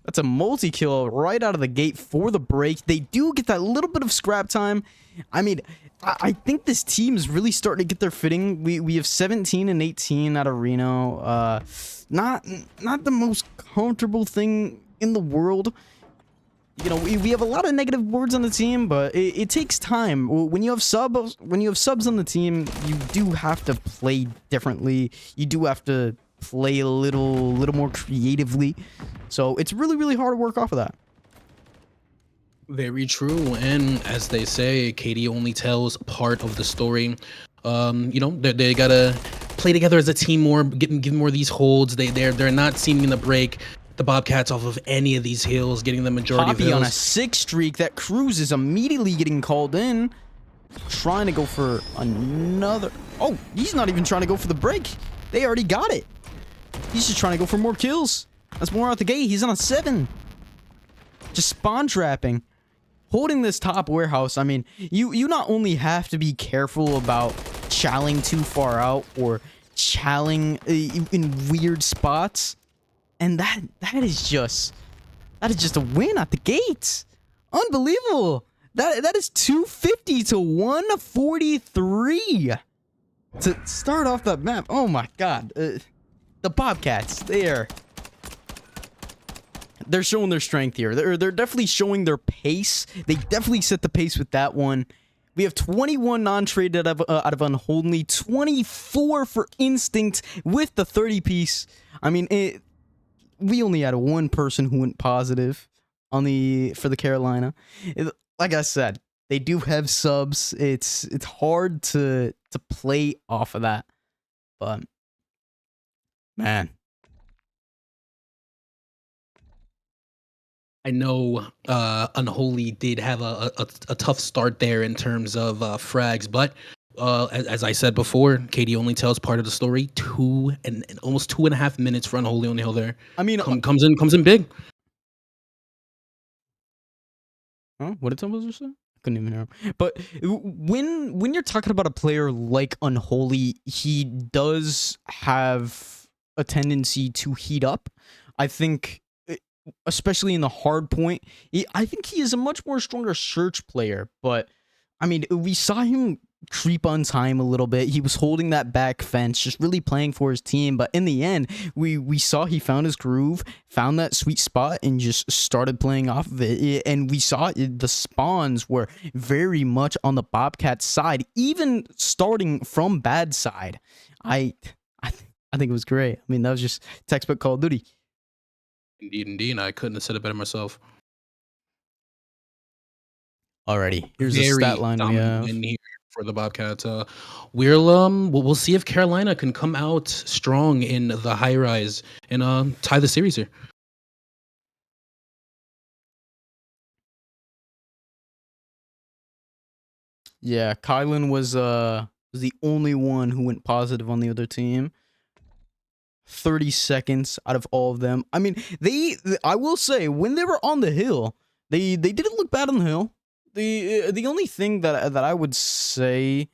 That's a multi-kill right out of the gate for the break. They do get that little bit of scrap time. I mean, I think this team is really starting to get their fitting. We have 17 and 18 out of Reno. Not the most comfortable thing in the world. You know, we have a lot of negative words on the team, but it takes time. When you have subs on the team, you do have to play differently. You do have to play a little more creatively. So it's really, really hard to work off of that. Very true, and as they say, Katie only tells part of the story. You know, they gotta play together as a team more, give more of these holds. They're not seeming to break. the Bobcats off of any of these hills, getting the majority Poppy of on a hills. 6 streak. That Cruz is immediately getting called in. Trying to go for another. Oh, he's not even trying to go for the break. They already got it. He's just trying to go for more kills. That's more out the gate. He's on a 7. Just spawn trapping. Holding this top warehouse, I mean, you not only have to be careful about challing too far out or challing in weird spots, and that is just a win at the gate. Unbelievable. That is 250 to 143 to start off that map. Oh my god. The Bobcats, they're showing their strength here. They're definitely showing their pace. They definitely set the pace with that one. We have 21 non-traded out of Unholy, 24 for Instinct with the 30 piece. I mean, we only had one person who went positive on for the Carolina. Like I said, they do have subs. It's hard to play off of that, but man. I know Unholy did have a tough start there in terms of frags, but as I said before, Katie only tells part of the story. Almost 2.5 minutes for Unholy on the hill there. I mean, comes in big. Huh? What did someone say? I couldn't even hear. But when you're talking about a player like Unholy, he does have a tendency to heat up. I think, especially in the hard point, I think he is a much more stronger search player. But I mean, we saw him creep on time a little bit. He was holding that back fence, just really playing for his team. But in the end, we saw he found his groove, found that sweet spot, and just started playing off of it. And we saw the spawns were very much on the Bobcat side, even starting from bad side. I think it was great. I mean, that was just textbook Call of Duty. Indeed. I couldn't have said it better myself. Alrighty, here's the stat line we have win here for the Bobcats. We'll see if Carolina can come out strong in the high rise and tie the series here. Yeah, Kylan was the only one who went positive on the other team. 30 seconds out of all of them. I mean, I will say, when they were on the hill, they didn't look bad on the hill. The only thing that I would say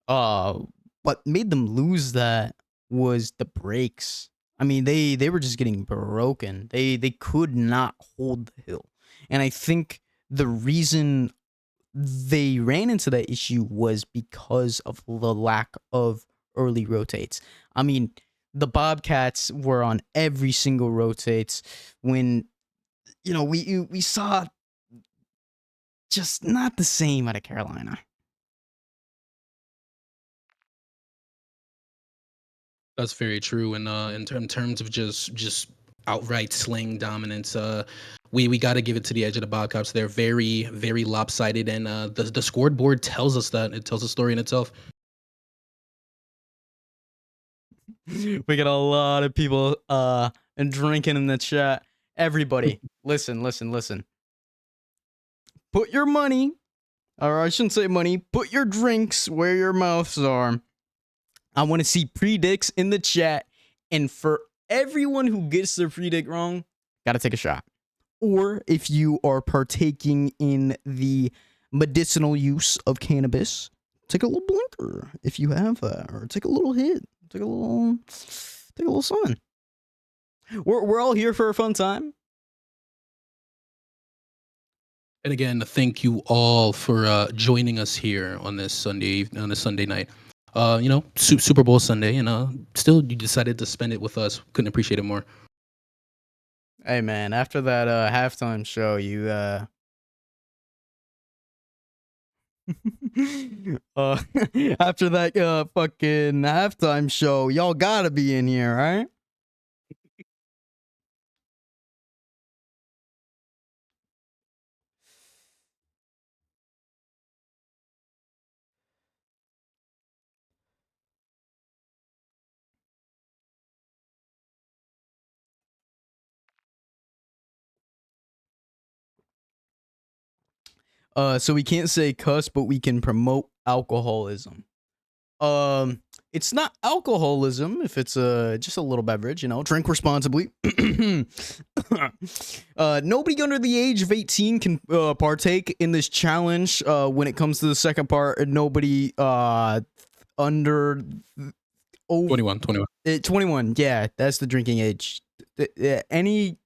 what made them lose that was the breaks. I mean, they were just getting broken. They could not hold the hill. And I think the reason they ran into that issue was because of the lack of early rotates. I mean, the Bobcats were on every single rotates when, we saw just not the same out of Carolina. That's very true. And in terms of just outright slaying dominance, we got to give it to the edge of the Bobcats. They're very, very lopsided, and the scoreboard tells us that. It tells a story in itself. We got a lot of people and drinking in the chat. Everybody, listen. Put your money, or I shouldn't say money, put your drinks where your mouths are. I want to see predicts in the chat. And for everyone who gets their predict wrong, gotta take a shot. Or if you are partaking in the medicinal use of cannabis, take a little blinker if you have that, or take a little hit. Take a little sun. We're all here for a fun time. And again, thank you all for joining us here on this Sunday night. Super Bowl Sunday, and still you decided to spend it with us. Couldn't appreciate it more. Hey man, after that halftime show, you after that fucking halftime show, y'all gotta be in here, right? So we can't say cuss, but we can promote alcoholism. It's not alcoholism if it's just a little beverage, you know. Drink responsibly. Nobody under the age of 18 can partake in this challenge. When it comes to the second part, nobody under 21. 21. Yeah, that's the drinking age. Any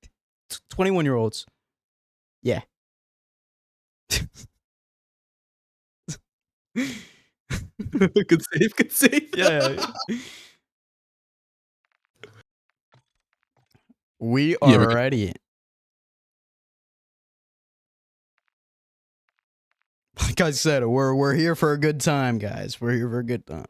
21-year-olds. Yeah. Good save. Good save. Yeah. We Yeah, are we're good. ready. Like I said, we're here for a good time, guys. We're here for a good time.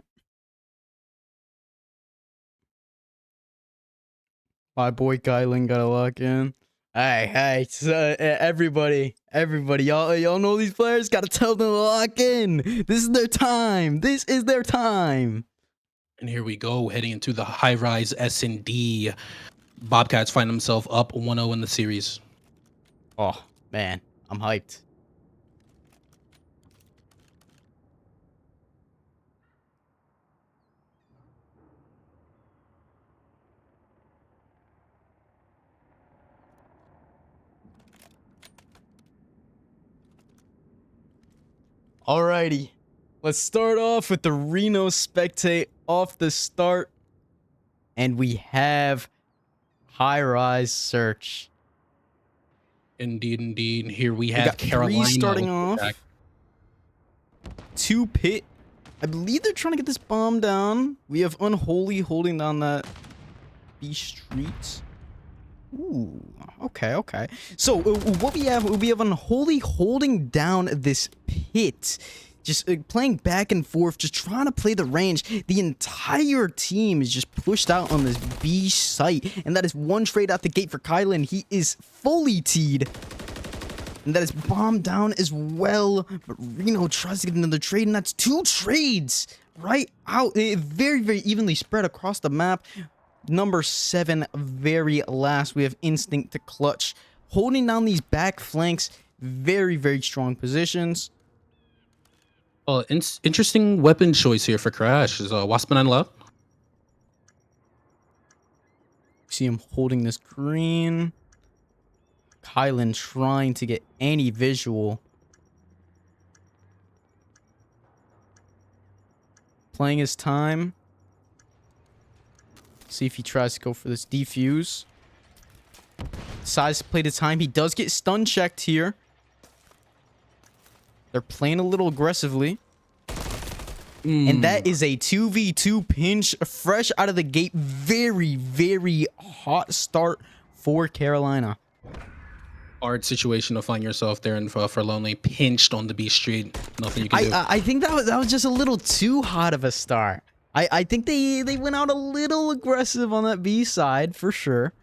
My boy Kylan got to lock in. Hey, so, everybody, y'all know these players. Got to tell them to lock in. This is their time. This is their time. And here we go, heading into the high-rise S&D. Bobcats find themselves up 1-0 in the series. Oh, man, I'm hyped. Alrighty, let's start off with the Reno Spectate off the start. And we have high-rise search. Indeed. Here we have got Carolina 3 starting with the off. attack. 2 pit. I believe they're trying to get this bomb down. We have Unholy holding down that B Street. Ooh, okay. So what we have Unholy holding down this pit. Just playing back and forth, just trying to play the range. The entire team is just pushed out on this B site. And that is 1 trade out the gate for Kylan. He is fully teed. And that is bombed down as well. But Reno tries to get another trade, and that's 2 trades right out. Very evenly spread across the map. Number 7, very last. We have Instinct to clutch. Holding down these back flanks. Very strong positions. Interesting weapon choice here for Crash. Is Wasp 9 left? See him holding this green. Kylan trying to get any visual. Playing his time. See if he tries to go for this defuse. Decides to play the time. He does get stun checked here. They're playing a little aggressively. And that is a 2v2 pinch fresh out of the gate. Very hot start for Carolina. Hard situation to find yourself there and for Lonely pinched on the B Street. Nothing you can do. I think that was just a little too hot of a start. I think they went out a little aggressive on that B side for sure.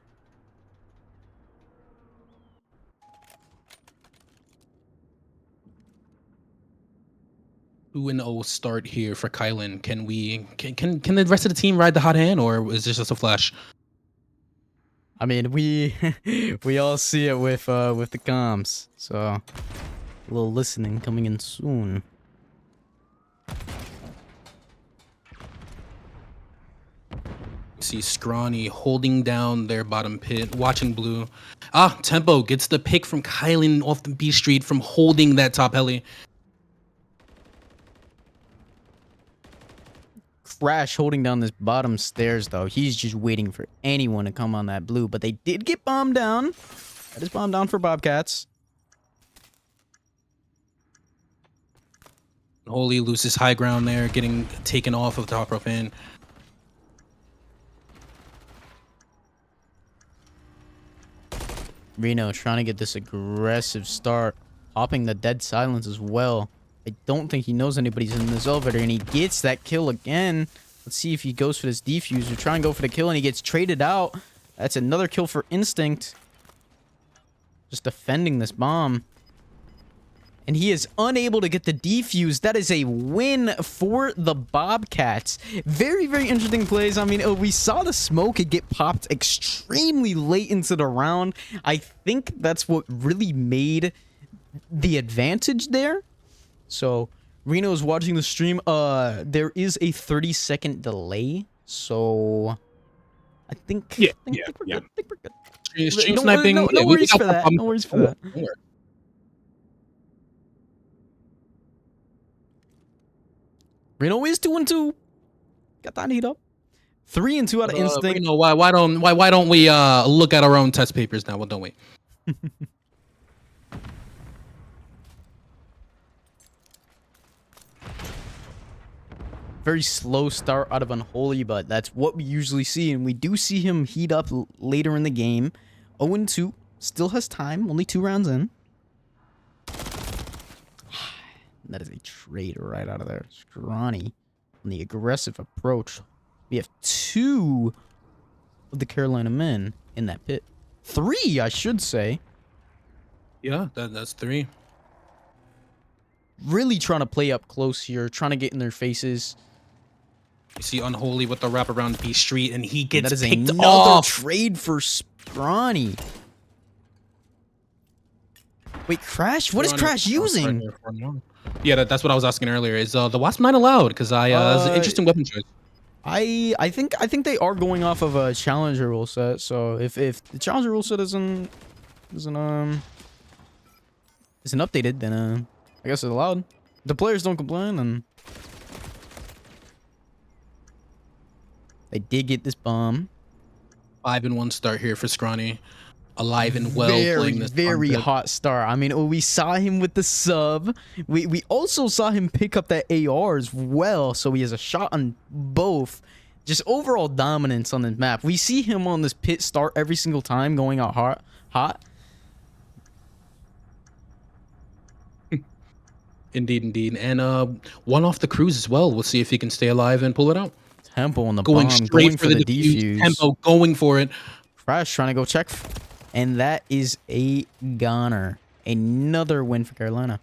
Who and O start here for Kylan? Can the rest of the team ride the hot hand, or is this just a flash? I mean, we all see it with the comms, so a little listening coming in soon. See Scrawny holding down their bottom pit, watching blue. Tempo gets the pick from Kylan off the B Street from holding that top heli. Crash holding down this bottom stairs, though. He's just waiting for anyone to come on that blue, but they did get bombed down. That is bombed down for Bobcats. Holy loses high ground there, getting taken off of the top rope in. Reno trying to get this aggressive start, hopping the dead silence as well. I don't think he knows anybody's in this elevator, and he gets that kill again. Let's see if he goes for this defuse. We try and go for the kill, and he gets traded out. That's another kill for Instinct. Just defending this bomb. And he is unable to get the defuse. That is a win for the Bobcats. Very interesting plays. I mean, we saw the smoke get popped extremely late into the round. I think that's what really made the advantage there. So Reno is watching the stream. There is a 30-second delay, so I think Yeah, think yeah, we're yeah. good. Think we're good. Stream No, sniping. no yeah, we worries got for no that. problem. No worries for Don't that. worry, don't worry. Reno is 2-2. Got that heat up. 3-2 out of instinct. Reno, why don't we look at our own test papers now? Well, don't we? Very slow start out of Unholy, but that's what we usually see, and we do see him heat up later in the game. 0-2, still has time, only 2 rounds in. That is a trade right out of there. Scrawny on the aggressive approach. We have 2 of the Carolina men in that pit. 3, I should say. Yeah, that's 3. Really trying to play up close here, trying to get in their faces. You see Unholy with the wraparound B Street, and he And gets that is picked another off. trade for Scrawny. Wait, Crash? What is Crash using? Yeah, that's what I was asking earlier. Is the Wasp 9 allowed? Because that's an interesting weapon choice. I think they are going off of a challenger rule set. So if the challenger rule set isn't updated, then I guess it's allowed. If the players don't complain, then they did get this bomb. 5-1 start here for Scrawny. Alive and well playing this very concept. hot start. I mean, we saw him with the sub. We also saw him pick up that AR as well, so he has a shot on both. Just overall dominance on the map. We see him on this pit start every single time, going out hot. Indeed. And one off the cruise as well. We'll see if he can stay alive and pull it out. Tempo on the Going bomb, straight going for the defuse. Tempo going for it. Crash trying to go check. And that is a goner. Another win for Carolina.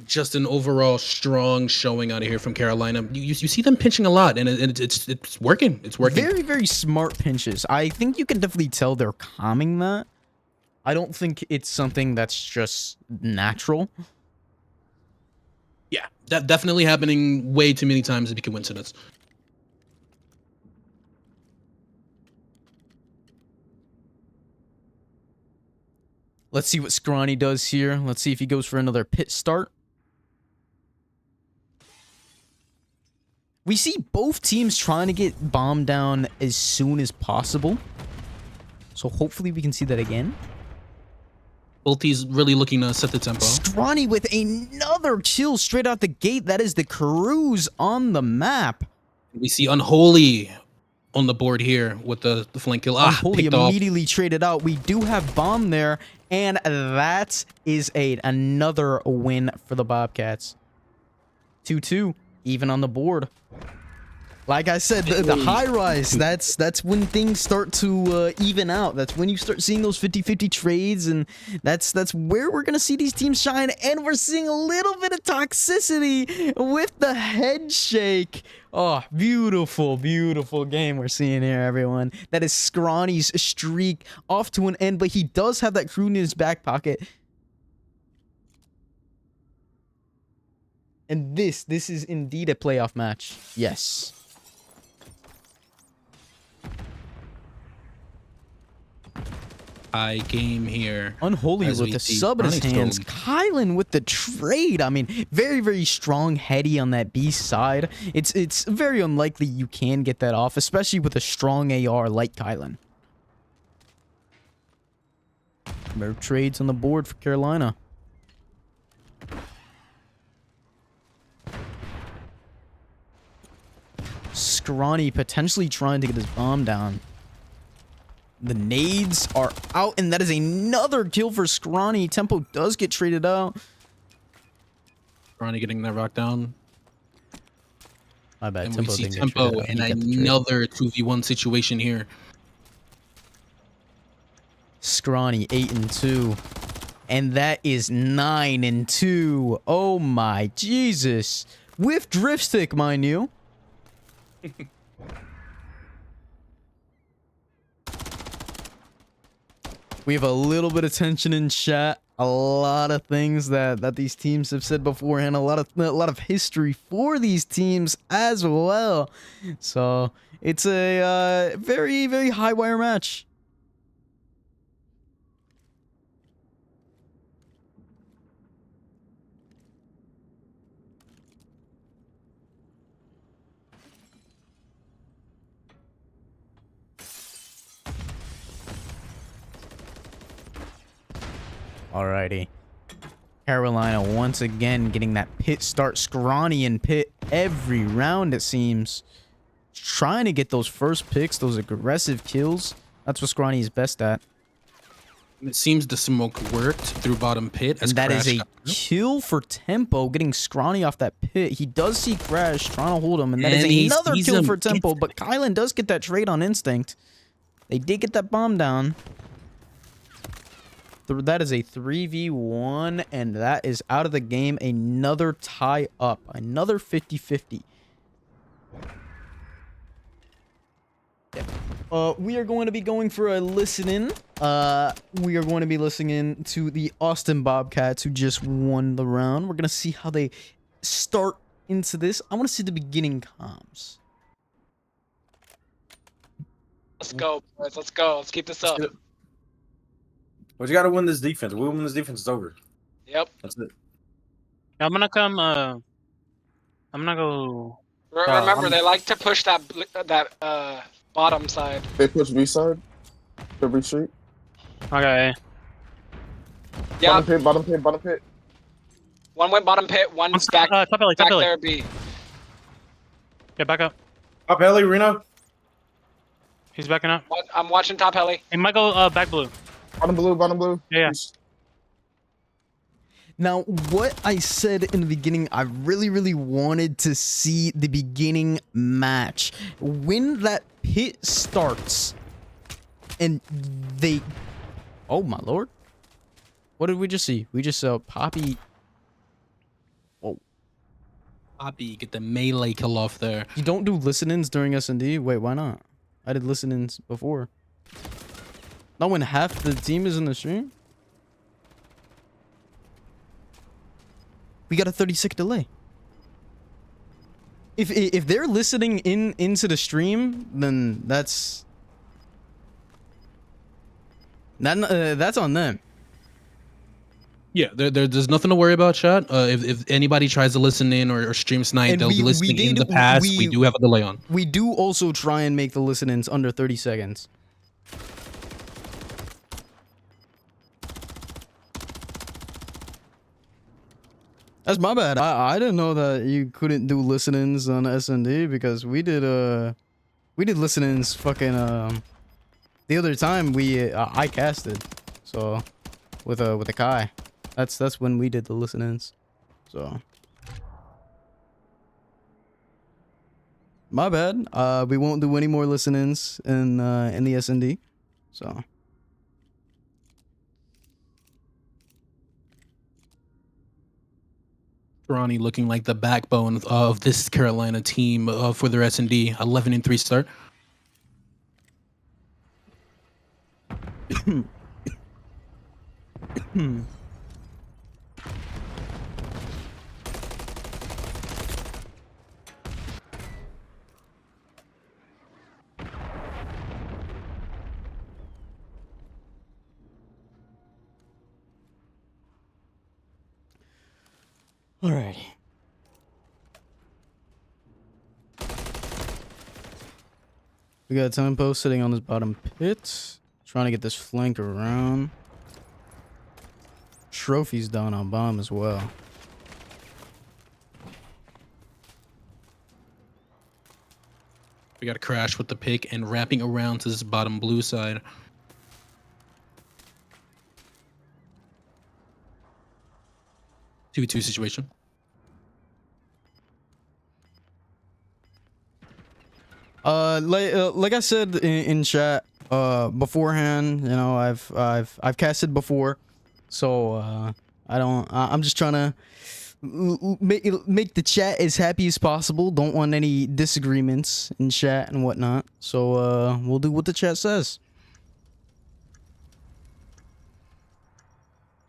Just an overall strong showing out of here from Carolina. You see them pinching a lot, and it's working. It's working. Very, very smart pinches. I think you can definitely tell they're calming that. I don't think it's something that's just natural. Yeah, that definitely happening way too many times to be coincidence. Let's see what Scrawny does here. Let's see if he goes for another pit start. We see both teams trying to get bomb down as soon as possible. So hopefully we can see that again. Both teams really looking to set the tempo. Scrawny with another kill straight out the gate. That is the cruise on the map. We see Unholy on the board here with the flank kill. Unholy picked off. immediately traded out. We do have bomb there. And that is another win for the Bobcats. 2-2, even on the board. Like I said, the high rise, that's when things start to even out. That's when you start seeing those 50-50 trades, and that's where we're going to see these teams shine. And we're seeing a little bit of toxicity with the head shake. Oh, beautiful, beautiful game we're seeing here, everyone. That is Scrawny's streak off to an end, but he does have that crew in his back pocket. And this is indeed a playoff match. Yes. High game here. Unholy as with we the see sub in his Scrawny hands. still- Kylan with the trade. I mean, very, very strong heady on that B side. It's very unlikely you can get that off, especially with a strong AR like Kylan. More trades on the board for Carolina. Scrawny potentially trying to get his bomb down. The nades are out, and that is another kill for Scrawny. Tempo does get traded out. Scrawny getting that rock down. My bad. And Tempo we see didn't get Tempo traded out. in He got the trade. another 2v1 situation here. Scrawny 8-2. And that is 9-2. Oh my Jesus. With drift stick, mind you. We have a little bit of tension in chat. a lot of things that these teams have said beforehand, a lot of history for these teams as well. So it's a very, very high wire match. Alrighty. Carolina once again getting that pit start. Scrawny and Pit every round, it seems. Trying to get those first picks, those aggressive kills. That's what Scrawny is best at. It seems the smoke worked through bottom pit. And that is a kill for Tempo, getting Scrawny off that pit. He does see Crash trying to hold him, and that is another kill for Tempo. But Kylan does get that trade on instinct. They did get that bomb down. That is a 3v1, and that is out of the game. Another tie up. Another 50-50. We are going to be going for a listen-in. We are going to be listening to the Austin Bobcats, who just won the round. We're going to see how they start into this. I want to see the beginning comms. Let's go, boys. Let's go. Let's keep this up. But you got to win this defense. We win this defense, it's over. Yep. That's it. I'm gonna come. I'm gonna go. Remember, they like to push that bottom side. They push B side. The retreat. Okay. Yeah. Bottom pit. One went bottom pit. One's back. Top alley. Back there, B. Get back up. Up, Ellie, Reno. He's backing up. I'm watching top heli. He might go back blue. Bottom blue. Yeah. Now, what I said in the beginning, I really, really wanted to see the beginning match. When that pit starts, and they... Oh, my lord. What did we just see? We just saw Poppy... Whoa. Poppy, get the melee kill off there. You don't do listen-ins during S&D? Wait, why not? I did listen-ins before. Not when half the team is in the stream? We got a 30-second delay. If they're listening into the stream, then that's on them. Yeah, there's nothing to worry about, chat. If anybody tries to listen in or stream tonight, And they'll be listening in the past. We do have a delay on. We do also try and make the listen-ins under 30 seconds. That's my bad. I didn't know that you couldn't do listen-ins on S&D because we did listen-ins fucking the other time I casted, so with a Kai. That's when we did the listen-ins. So my bad. We won't do any more listen-ins in the S&D. So Ronnie looking like the backbone of this Carolina team for their S&D 11-3 start. alrighty. We got Tempo sitting on this bottom pit, trying to get this flank around. Trophy's down on bomb as well. We got a Crash with the pick and wrapping around to this bottom blue side. Two situation. Like I said in chat beforehand, you know, I've casted before, so I'm just trying to make the chat as happy as possible. Don't want any disagreements in chat and whatnot. So we'll do what the chat says.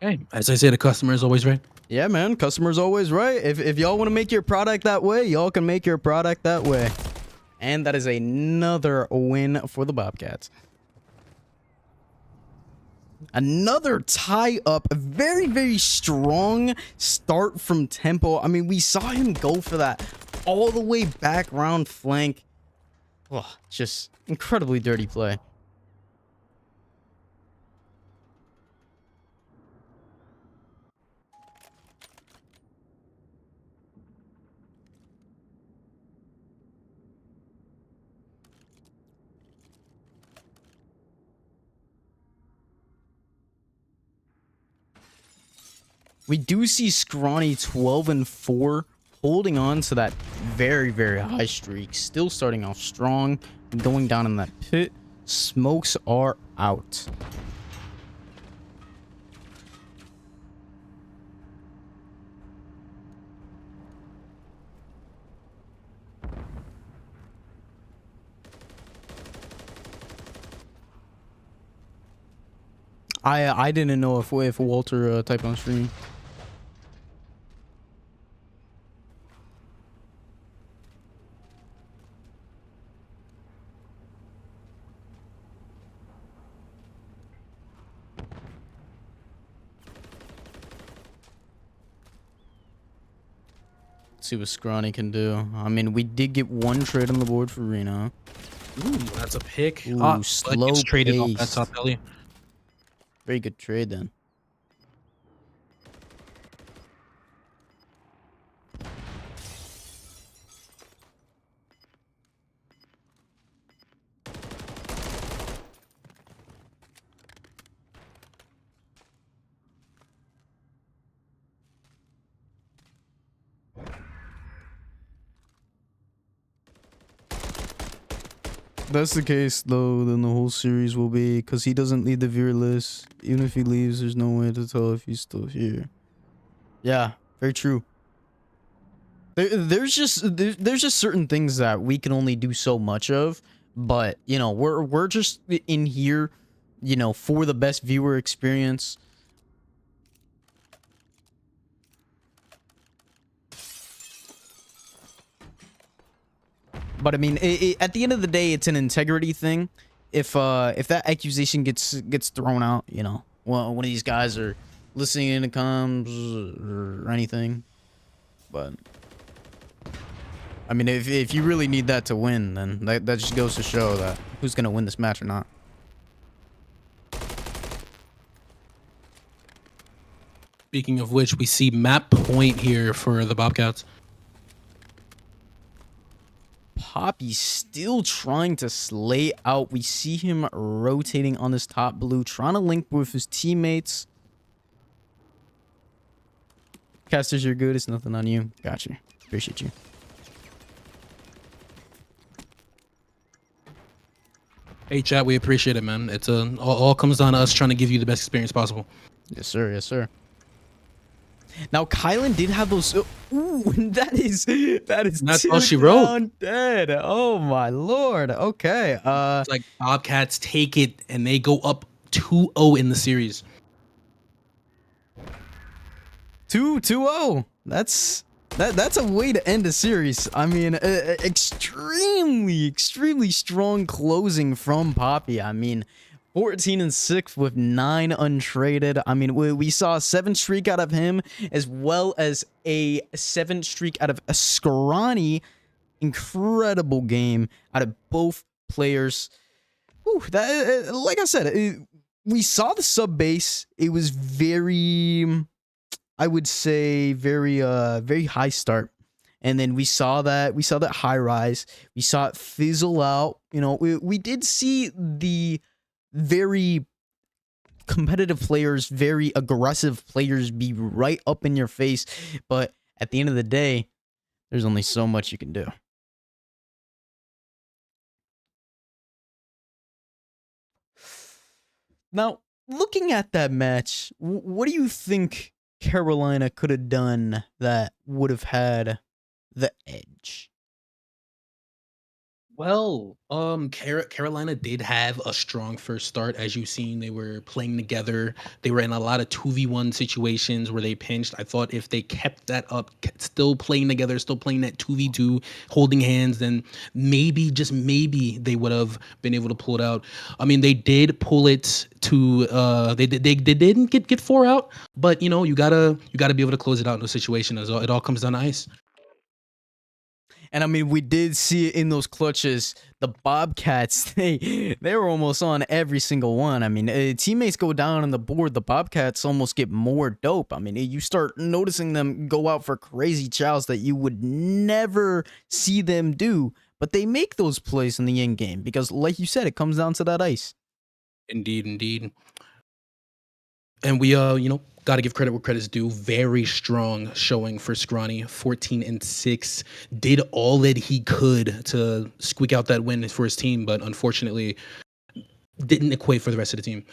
Hey, as I say, the customer is always right. Yeah, man. Customer's always right. If y'all want to make your product that way, y'all can make your product that way. And that is another win for the Bobcats. Another tie up. A very, very strong start from Tempo. I mean, we saw him go for that all the way back round flank. Oh, just incredibly dirty play. We do see Scrawny 12-4 holding on to that very, very high streak. Still starting off strong, going down in that pit. Smokes are out. I didn't know if Walter typed on stream. Let's see what Scrawny can do. I mean, we did get one trade on the board for Reno. Ooh, that's a pick. Ooh, slow gets traded off that paced. top alley. Very good trade then. If that's the case, though, then the whole series will be, because he doesn't lead the viewer list. Even if he leaves, there's no way to tell if he's still here. Yeah, very true. There's just certain things that we can only do so much of, but you know, we're just in here, you know, for the best viewer experience. But I mean, at the end of the day, it's an integrity thing. If that accusation gets thrown out, you know, well, one of these guys are listening in the comms or anything. But I mean, if you really need that to win, then that just goes to show that who's gonna win this match or not. Speaking of which, we see map point here for the Bobcats. Poppy's still trying to slay out. We see him rotating on this top blue, trying to link with his teammates. Casters, you're good. It's nothing on you. Got you. Appreciate you. Hey, chat, we appreciate it, man. It's all comes down to us trying to give you the best experience possible. Yes, sir. Yes, sir. Now, Kylan did have those. Ooh, that is That's all she wrote. down dead. Oh my lord. Okay. It's like Bobcats take it and they go up 2-0 in the series. 2-0. That's a way to end a series. I mean, extremely strong closing from Poppy. I mean, 14-6 with 9 untraded. I mean, we saw a 7 streak out of him, as well as a 7 streak out of a Scrawny. Incredible game out of both players. Whew, that, like I said, we saw the sub base. It was very, I would say, very high start. And then we saw that high rise. We saw it fizzle out. You know, we did see the very competitive players, very aggressive players be right up in your face. But at the end of the day, there's only so much you can do. Now, looking at that match, what do you think Carolina could have done that would have had the edge? Well, Carolina did have a strong first start. As you've seen, they were playing together. They were in a lot of 2v1 situations where they pinched. I thought if they kept that up, still playing together, still playing that 2v2, holding hands, then maybe, just maybe, they would have been able to pull it out. I mean, they did pull it to they didn't get 4 out, but you gotta be able to close it out in a situation. As it all comes down to ice. And I mean, we did see it in those clutches. The Bobcats, they were almost on every single one. I mean, teammates go down on the board. The Bobcats almost get more dope. I mean, you start noticing them go out for crazy chows that you would never see them do. But they make those plays in the end game because, like you said, it comes down to that ice. Indeed, indeed. And we, got to give credit where credit's due. Very strong showing for Scrawny. 14-6. Did all that he could to squeak out that win for his team, but unfortunately didn't equate for the rest of the team.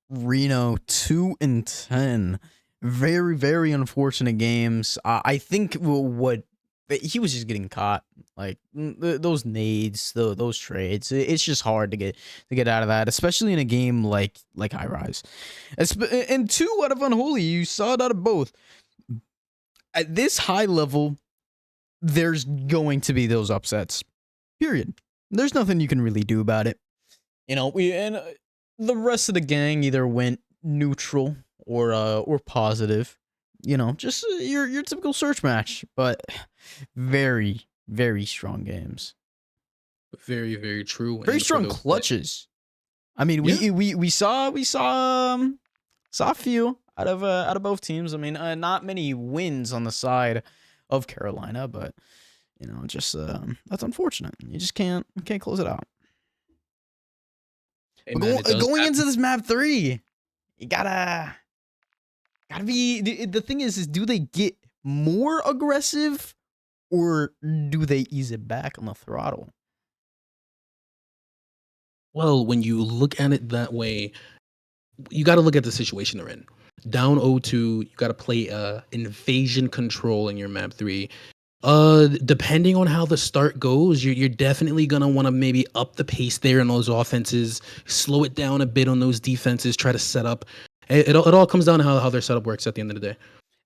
Reno 2-10. Very, very unfortunate games. I think what he was just getting caught. Like those nades, those trades. It's just hard to get out of that, especially in a game like High Rise. And 2 out of Unholy, you saw it out of both. At this high level, there's going to be those upsets. Period. There's nothing you can really do about it. The rest of the gang either went neutral or positive. Just your typical search match, but very, very strong games. Very, very true. Very strong clutches. I mean, we saw a few out of both teams. I mean, not many wins on the side of Carolina, but just that's unfortunate. You just can't close it out. Hey, man, going into this map 3, you gotta be. The thing is do they get more aggressive or do they ease it back on the throttle? Well, when you look at it that way, you got to look at the situation they're in. Down 0-2, you got to play invasion control in your map 3. Depending on how the start goes, you're definitely gonna want to maybe up the pace there in those offenses, slow it down a bit on those defenses, try to set up. It all comes down to how their setup works at the end of the day.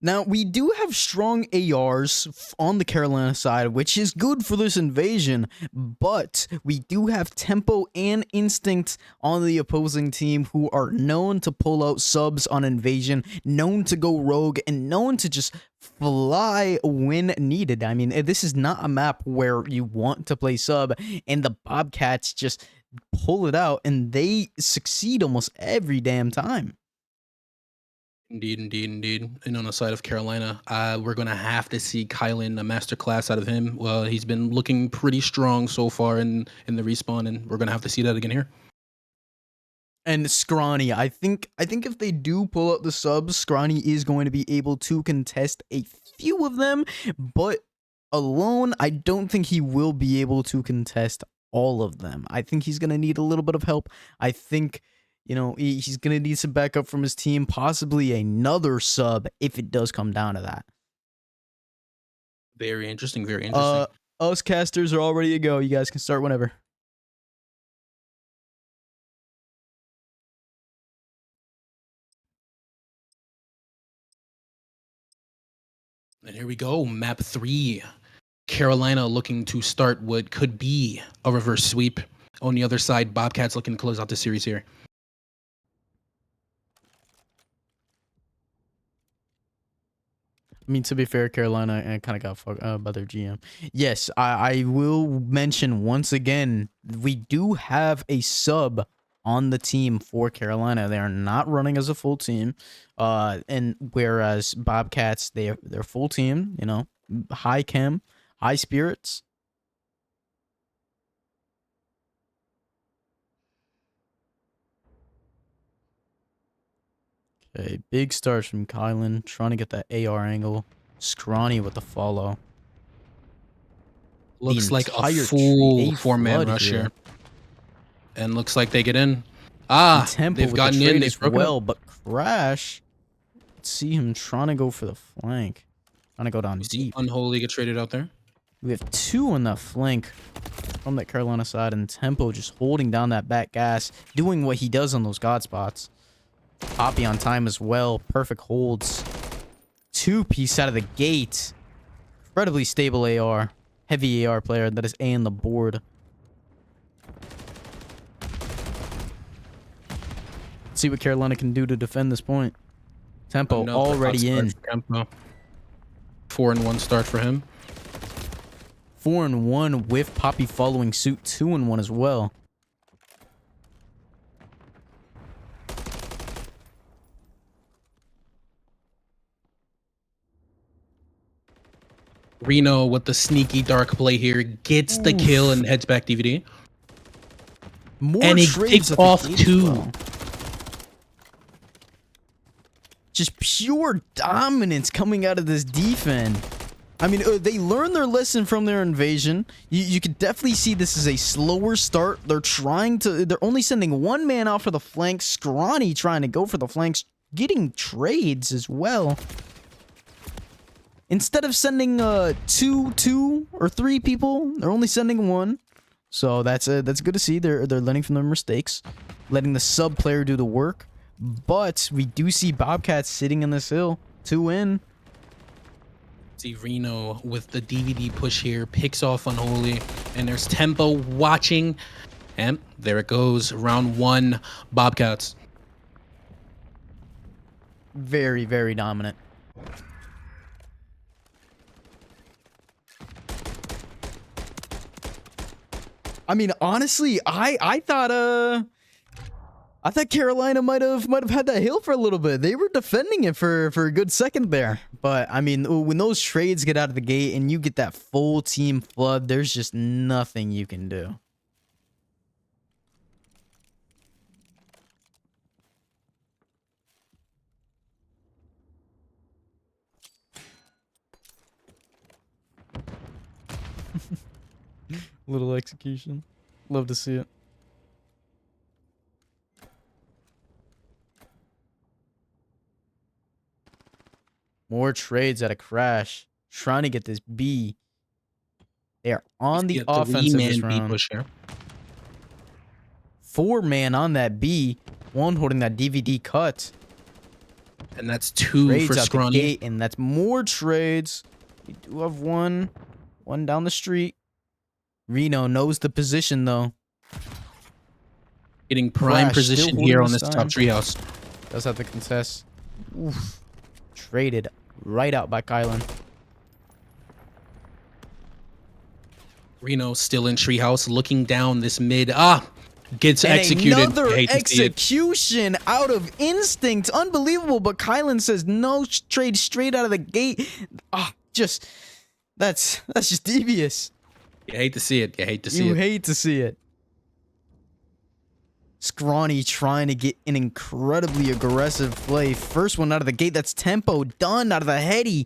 Now, we do have strong ARs on the Carolina side, which is good for this invasion, but we do have tempo and instinct on the opposing team who are known to pull out subs on invasion, known to go rogue, and known to just fly when needed. I mean, this is not a map where you want to play sub, and the Bobcats just pull it out, and they succeed almost every damn time. Indeed, indeed, indeed. And on the side of Carolina, we're going to have to see Kylan a masterclass out of him. Well, he's been looking pretty strong so far in the respawn, and we're going to have to see that again here. And Scrawny, I think if they do pull out the subs, Scrawny is going to be able to contest a few of them, but alone, I don't think he will be able to contest all of them. I think he's going to need a little bit of help. I think he's going to need some backup from his team, possibly another sub if it does come down to that. Very interesting, very interesting. Us casters are all ready to go. You guys can start whenever. And here we go, map 3. Carolina looking to start what could be a reverse sweep. On the other side, Bobcats looking to close out the series here. I mean, to be fair, Carolina kind of got fucked by their GM. Yes, I will mention once again, we do have a sub on the team for Carolina. They are not running as a full team. And whereas Bobcats, they're full team, high chem, high spirits. Okay, big starts from Kylan, trying to get that AR angle. Scrawny with the follow. Looks like a full 4-man rush here. And looks like they get in. They've gotten in. As well, but Crash, let's see him trying to go for the flank. Trying to go down You see deep. Unholy get traded out there. We have 2 on that flank from that Carolina side, and Tempo just holding down that back gas, doing what he does on those god spots. Poppy on time as well. Perfect holds. 2-piece out of the gate. Incredibly stable AR. Heavy AR player. That is A on the board. Let's see what Carolina can do to defend this point. Tempo Another already hot in. start for Tempo. 4-1 start for him. 4-1 with Poppy following suit. 2-1 as well. Reno with the sneaky dark play here gets the kill and heads back DVD. More And he trades takes at the off gate as 2. well. Just pure dominance coming out of this defense. I mean, they learned their lesson from their invasion. You could definitely see this is a slower start. They're only sending 1 man out for the flanks. Scrawny trying to go for the flanks, getting trades as well. Instead of sending 2 or 3 people, they're only sending 1. So that's good to see. They're learning from their mistakes, letting the sub player do the work. But we do see Bobcats sitting in this hill. 2 in. See Reno with the DVD push here, picks off Unholy, and there's Tempo watching, and there it goes, round 1, Bobcats. Very, very dominant. I mean, honestly, I thought Carolina might have had that hill for a little bit. They were defending it for a good second there. But I mean, when those trades get out of the gate and you get that full team flood, there's just nothing you can do. Little execution. Love to see it. More trades at a crash. Trying to get this B. They are on the offensive this round. Push here. 4-man on that B. 1 holding that DVD cut. And that's 2 Trades for out the Scrawny. gate, and that's more trades. We do have one down the street. Reno knows the position though. Getting prime Crash, position still here holding on his this time. top treehouse. Does have to contest. Oof. Traded right out by Kylan. Reno still in treehouse, looking down this mid. Gets And executed. another I hate to see it. execution out of instinct. Unbelievable. But Kylan says no trade straight out of the gate. That's just devious. You hate to see it. You hate to see You it. hate to see it. Scrawny trying to get an incredibly aggressive play. First one out of the gate. That's Tempo done out of the heady.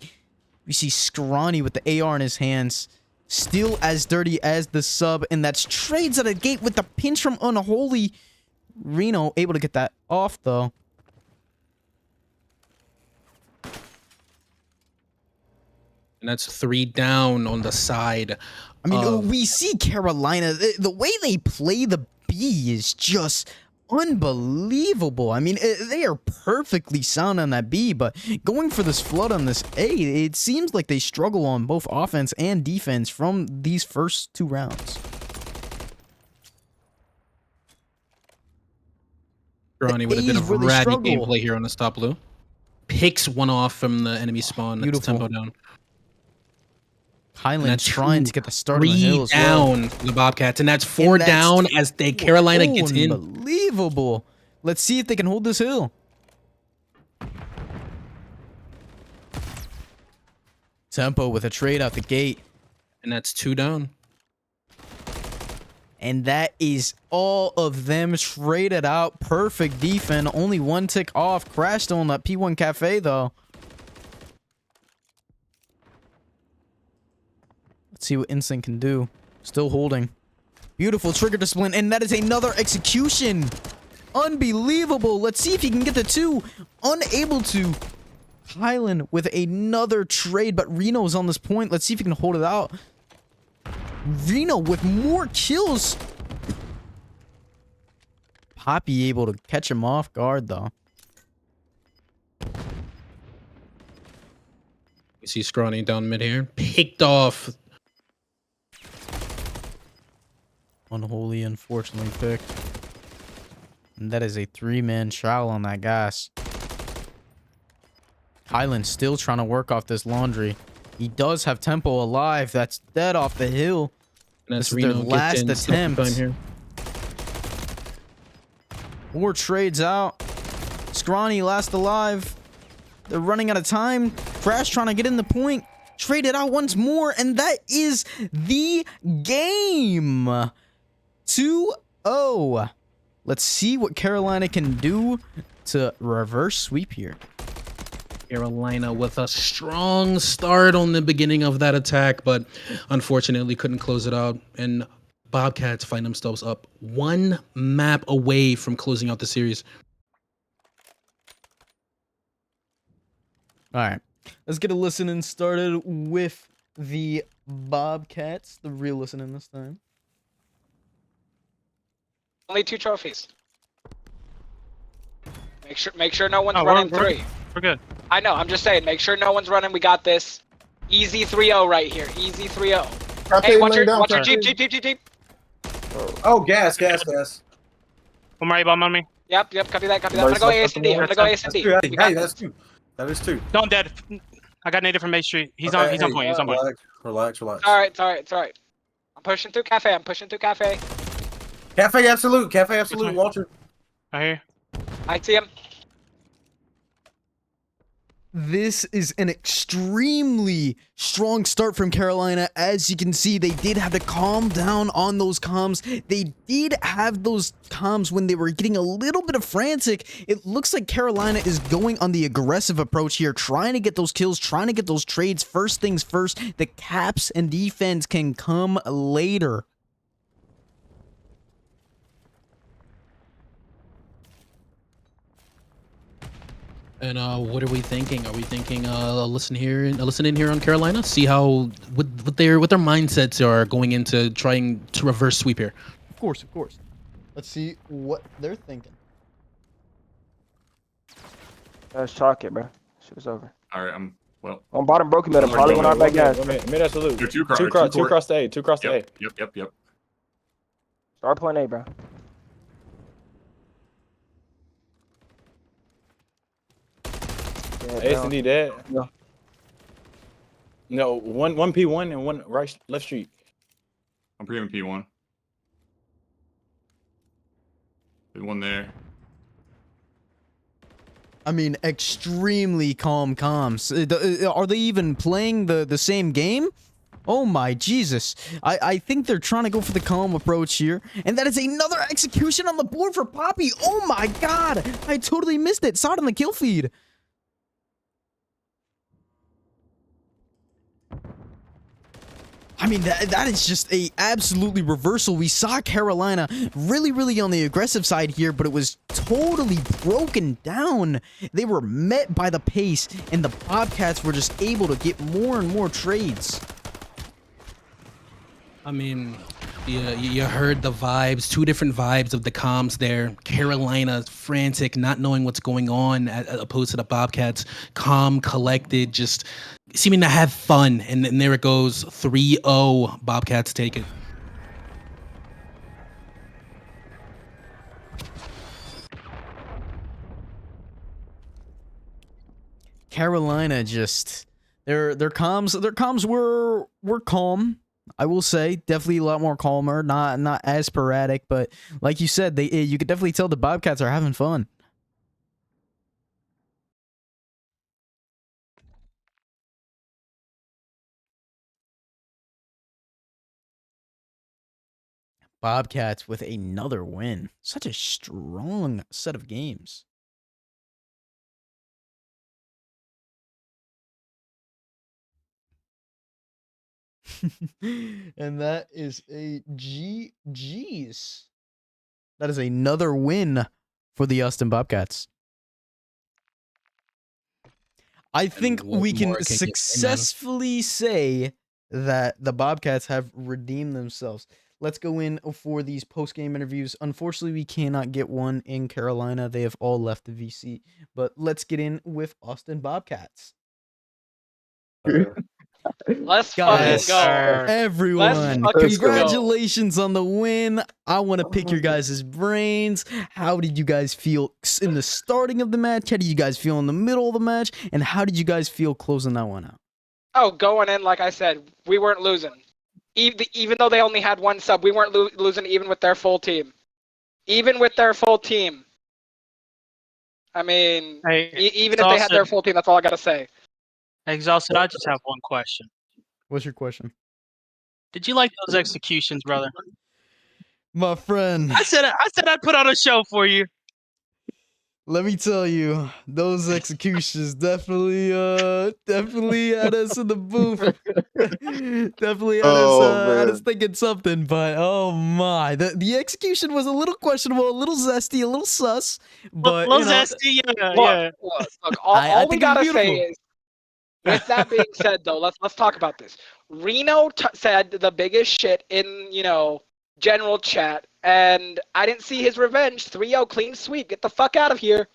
We see Scrawny with the AR in his hands. Still as dirty as the sub. And that's trades out of the gate with the pinch from Unholy. Reno able to get that off though. And that's 3 down on the side. I mean, we see Carolina. The way they play the B is just unbelievable. I mean, they are perfectly sound on that B, but going for this flood on this A, it seems like they struggle on both offense and defense from these first 2 rounds. Scrawny with a bit A's of where they ratty struggle. gameplay here on this top blue. Picks one off from the enemy spawn. That's Beautiful. Tempo down. Kylan that's trying to get the start on the 3 hill as well. down for the Bobcats, and that's 4 And that's down as they Carolina gets in. Unbelievable. Let's see if they can hold this hill. Tempo with a trade out the gate. And that's 2 down. And that is all of them traded out. Perfect defense. Only 1 tick off. Crashed on that P1 Cafe, though. Let's see what Instinct can do. Still holding. Beautiful trigger discipline. And that is another execution. Unbelievable. Let's see if he can get the 2. Unable to. Kylan with another trade, but Reno's on this point. Let's see if he can hold it out. Reno with more kills. Poppy able to catch him off guard, though. You see Scrawny down mid here. Picked off. Unholy, unfortunately picked. And that is a 3-man trowel on that gas. Kylan still trying to work off this laundry. He does have Tempo alive. That's dead off the hill. And This that's is their Reno last gets in self attempt. here. More trades out. Scrawny last alive. They're running out of time. Crash trying to get in the point. Traded out once more. And that is the game. 2-0. Let's see what Carolina can do to reverse sweep here. Carolina with a strong start on the beginning of that attack, but unfortunately couldn't close it out. And Bobcats find themselves up 1 map away from closing out the series. All right. Let's get a listening started with the Bobcats. The real listening this time. Only 2 trophies. Make sure no one's Oh, running we're 3. We're good. I know, I'm just saying, make sure no one's running. We got this. Easy 3-0 right here. Easy 3-0. Hey, watch your Jeep. Oh, gas. One more bomb on me. Yep, copy that. I'm gonna go A S and D. Hey, that's 2. That is 2. Don't dead. I got native from Main Street. He's on point. He's on point. Relax. It's all right. I'm pushing through cafe. Cafe absolute. Walter. I hear. I see him. This is an extremely strong start from Carolina. As you can see, they did have to calm down on those comms. They did have those comms when they were getting a little bit of frantic. It looks like Carolina is going on the aggressive approach here, trying to get those kills, trying to get those trades. First things first, the caps and defense can come later. And what are we thinking? Are we thinking listen in here on Carolina? See how what their mindsets are going into trying to reverse sweep here. Of course. Let's see what they're thinking. Let's chalk it, bro. Shit was over. All right, I'm well. On bottom broken middle, probably went out back gas. Mid absolute. They're 2 Two cross the A. 2 cross the A. Yep. Start playing A, bro. Ace and D dead. No. No, one P1 and one left street. I'm pre P1. There's one there. I mean, extremely calm comms. Are they even playing the same game? Oh my Jesus. I think they're trying to go for the calm approach here. And that is another execution on the board for Poppy. Oh my God. I totally missed it. Saw it on the kill feed. I mean, that is just a absolutely reversal. We saw Carolina really on the aggressive side here, but it was totally broken down. They were met by the pace, and the Bobcats were just able to get more and more trades. I mean, you heard the vibes, 2 different vibes of the comms there. Carolina frantic, not knowing what's going on, as opposed to the Bobcats calm, collected, just seeming to have fun. And then there it goes, 3-0. Bobcats take it. Carolina just their comms were calm. I will say, definitely a lot more calmer, not as sporadic, but like you said, you could definitely tell the Bobcats are having fun. Bobcats with another win. Such a strong set of games. And that is a GG's. That is another win for the Austin Bobcats. I think what we more can can you say, man? successfully say that the Bobcats have redeemed themselves. Let's go in for these post-game interviews. Unfortunately, we cannot get one in Carolina. They have all left the VC. But let's get in with Austin Bobcats. Let's Guys, fucking go. Let's everyone, fucking go. congratulations on the win. I want to pick your guys' brains. How did you guys feel in the starting of the match? How did you guys feel in the middle of the match? And how did you guys feel closing that one out? Oh, going in, like I said, we weren't losing. Even though they only had one sub, we weren't losing even with their full team. Even with their full team. I mean, Hey, even if they had their full team, that's all I gotta say. Exhausted, I just have one question. What's your question? Did you like those executions, brother? My friend, I said I'd put on a show for you. let me tell you, those executions definitely had us in the booth. Definitely had us thinking something, but oh my, the execution was a little questionable, a little zesty, a little sus, but you know, Zesty, yeah, Look, yeah. look. I All we think it's gotta say beautiful. is, with that being said, though, let's talk about this. Reno said the biggest shit in general chat, and I didn't see his revenge. 3-0 clean sweep. Get the fuck out of here.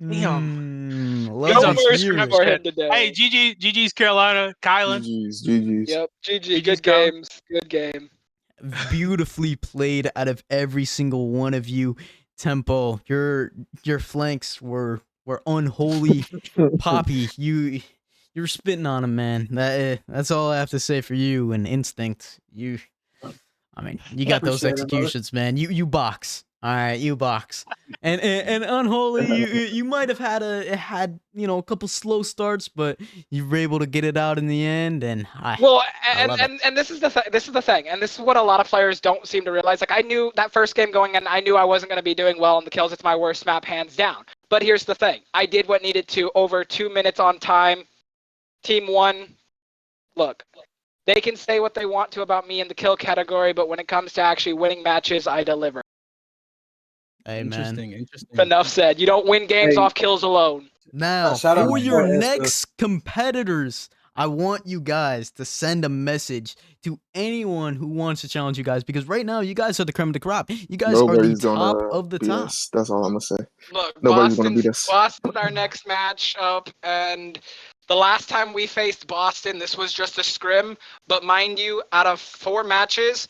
Damn. Love No to mercy hear it. for him today. Hey, GG's Carolina, Kylan. GG's. Yep, GG. GG's Good Kylan. games. Good game. Beautifully played out of every single one of you. Tempo, your flanks were unholy. Poppy, you're spitting on him, man. That's all I have to say for you. And Instinct, you got those Appreciate it, brother. executions, man. You box. All right, you box. And unholy, you might have had a couple slow starts, but you were able to get it out in the end, and I love it. And this is the thing, and this is what a lot of players don't seem to realize. Like, I knew that first game going in, I knew I wasn't going to be doing well in the kills. It's my worst map, hands down. But here's the thing: I did what needed to. Over 2 minutes on time. Team won. Look, they can say what they want to about me in the kill category, but when it comes to actually winning matches, I deliver. Hey, Interesting, man. interesting. Enough said. You don't win games Hey. off kills alone. Now, Shout out for my your boy, Eska. next competitors, I want you guys to send a message to anyone who wants to challenge you guys, because right now you guys are the creme de crop. You guys are the top of the beat top. us. That's all I'm gonna say. Look, Nobody's gonna beat us. Boston's our next matchup, and the last time we faced Boston, this was just a scrim. But mind you, out of 4 matches,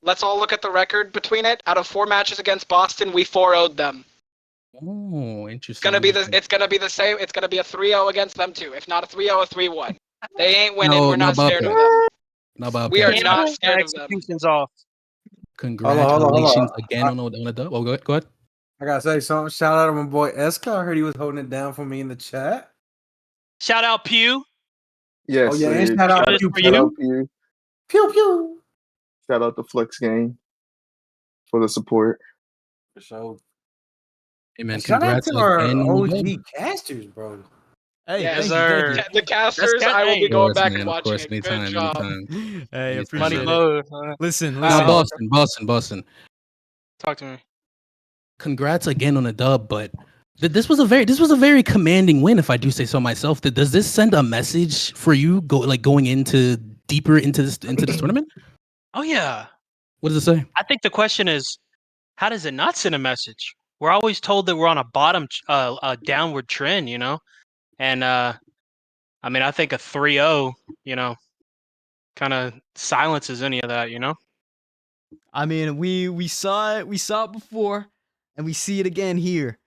let's all look at the record between it. Out of 4 matches against Boston, we 4-0'd them. Oh, interesting. It's gonna be the same. It's gonna be a 3-0 against them too. If not a 3-0, a 3-1. They ain't winning. No, We're not no scared of Bobcats. them. No Bobcats. We are Damn, not that scared of them. execution's off. Congratulations Hold on. again on the dub. Oh, go ahead. I gotta say something. Shout out to my boy Eska. I heard he was holding it down for me in the chat. Shout out Pew. Yes, Oh yeah, and Sid. shout out Shout Pew out for Shout you. out Pew. Pew Pew. Shout out to Flex Game for the support. For sure. Hey man, And shout out congrats to our again. OG casters, bro. Hey, Yes, thank sir. you. The casters, That's- I will be hey. going Of course, back man, and of watching course, it. anytime, Good job. anytime. Hey, It's appreciate Money it. mode. Listen. Now, Boston. Talk to me. Congrats again on the dub, but this was a very commanding win, if I do say so myself. Does this send a message for you going deeper into this tournament? Oh yeah. What does it say? I think the question is, how does it not send a message? We're always told that we're on a downward trend, and I think a 3-0, kind of silences any of that, I mean, we saw it before, and we see it again here.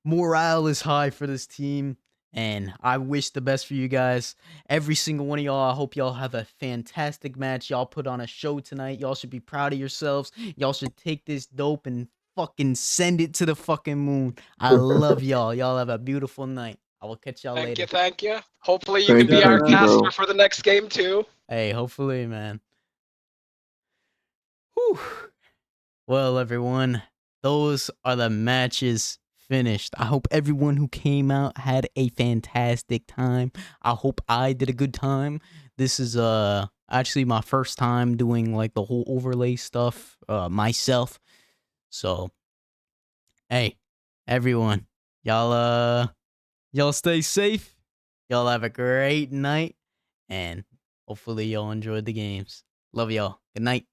Morale is high for this team, and I wish the best for you guys. Every single one of y'all. I hope y'all have a fantastic match. Y'all put on a show tonight. Y'all should be proud of yourselves. Y'all should take this dope and fucking send it to the fucking moon. I love y'all. Y'all have a beautiful night. I will catch y'all later. Thank you. Hopefully you Thank can you, be our thank you, caster bro. for the next game too. Hey, hopefully, man. Whew. Well, everyone, those are the matches finished. I hope everyone who came out had a fantastic time. I hope I did a good time. This is actually my first time doing like the whole overlay stuff myself. So, hey, everyone, y'all stay safe Y'all have a great night, and hopefully y'all enjoyed the games. Love y'all. Good night.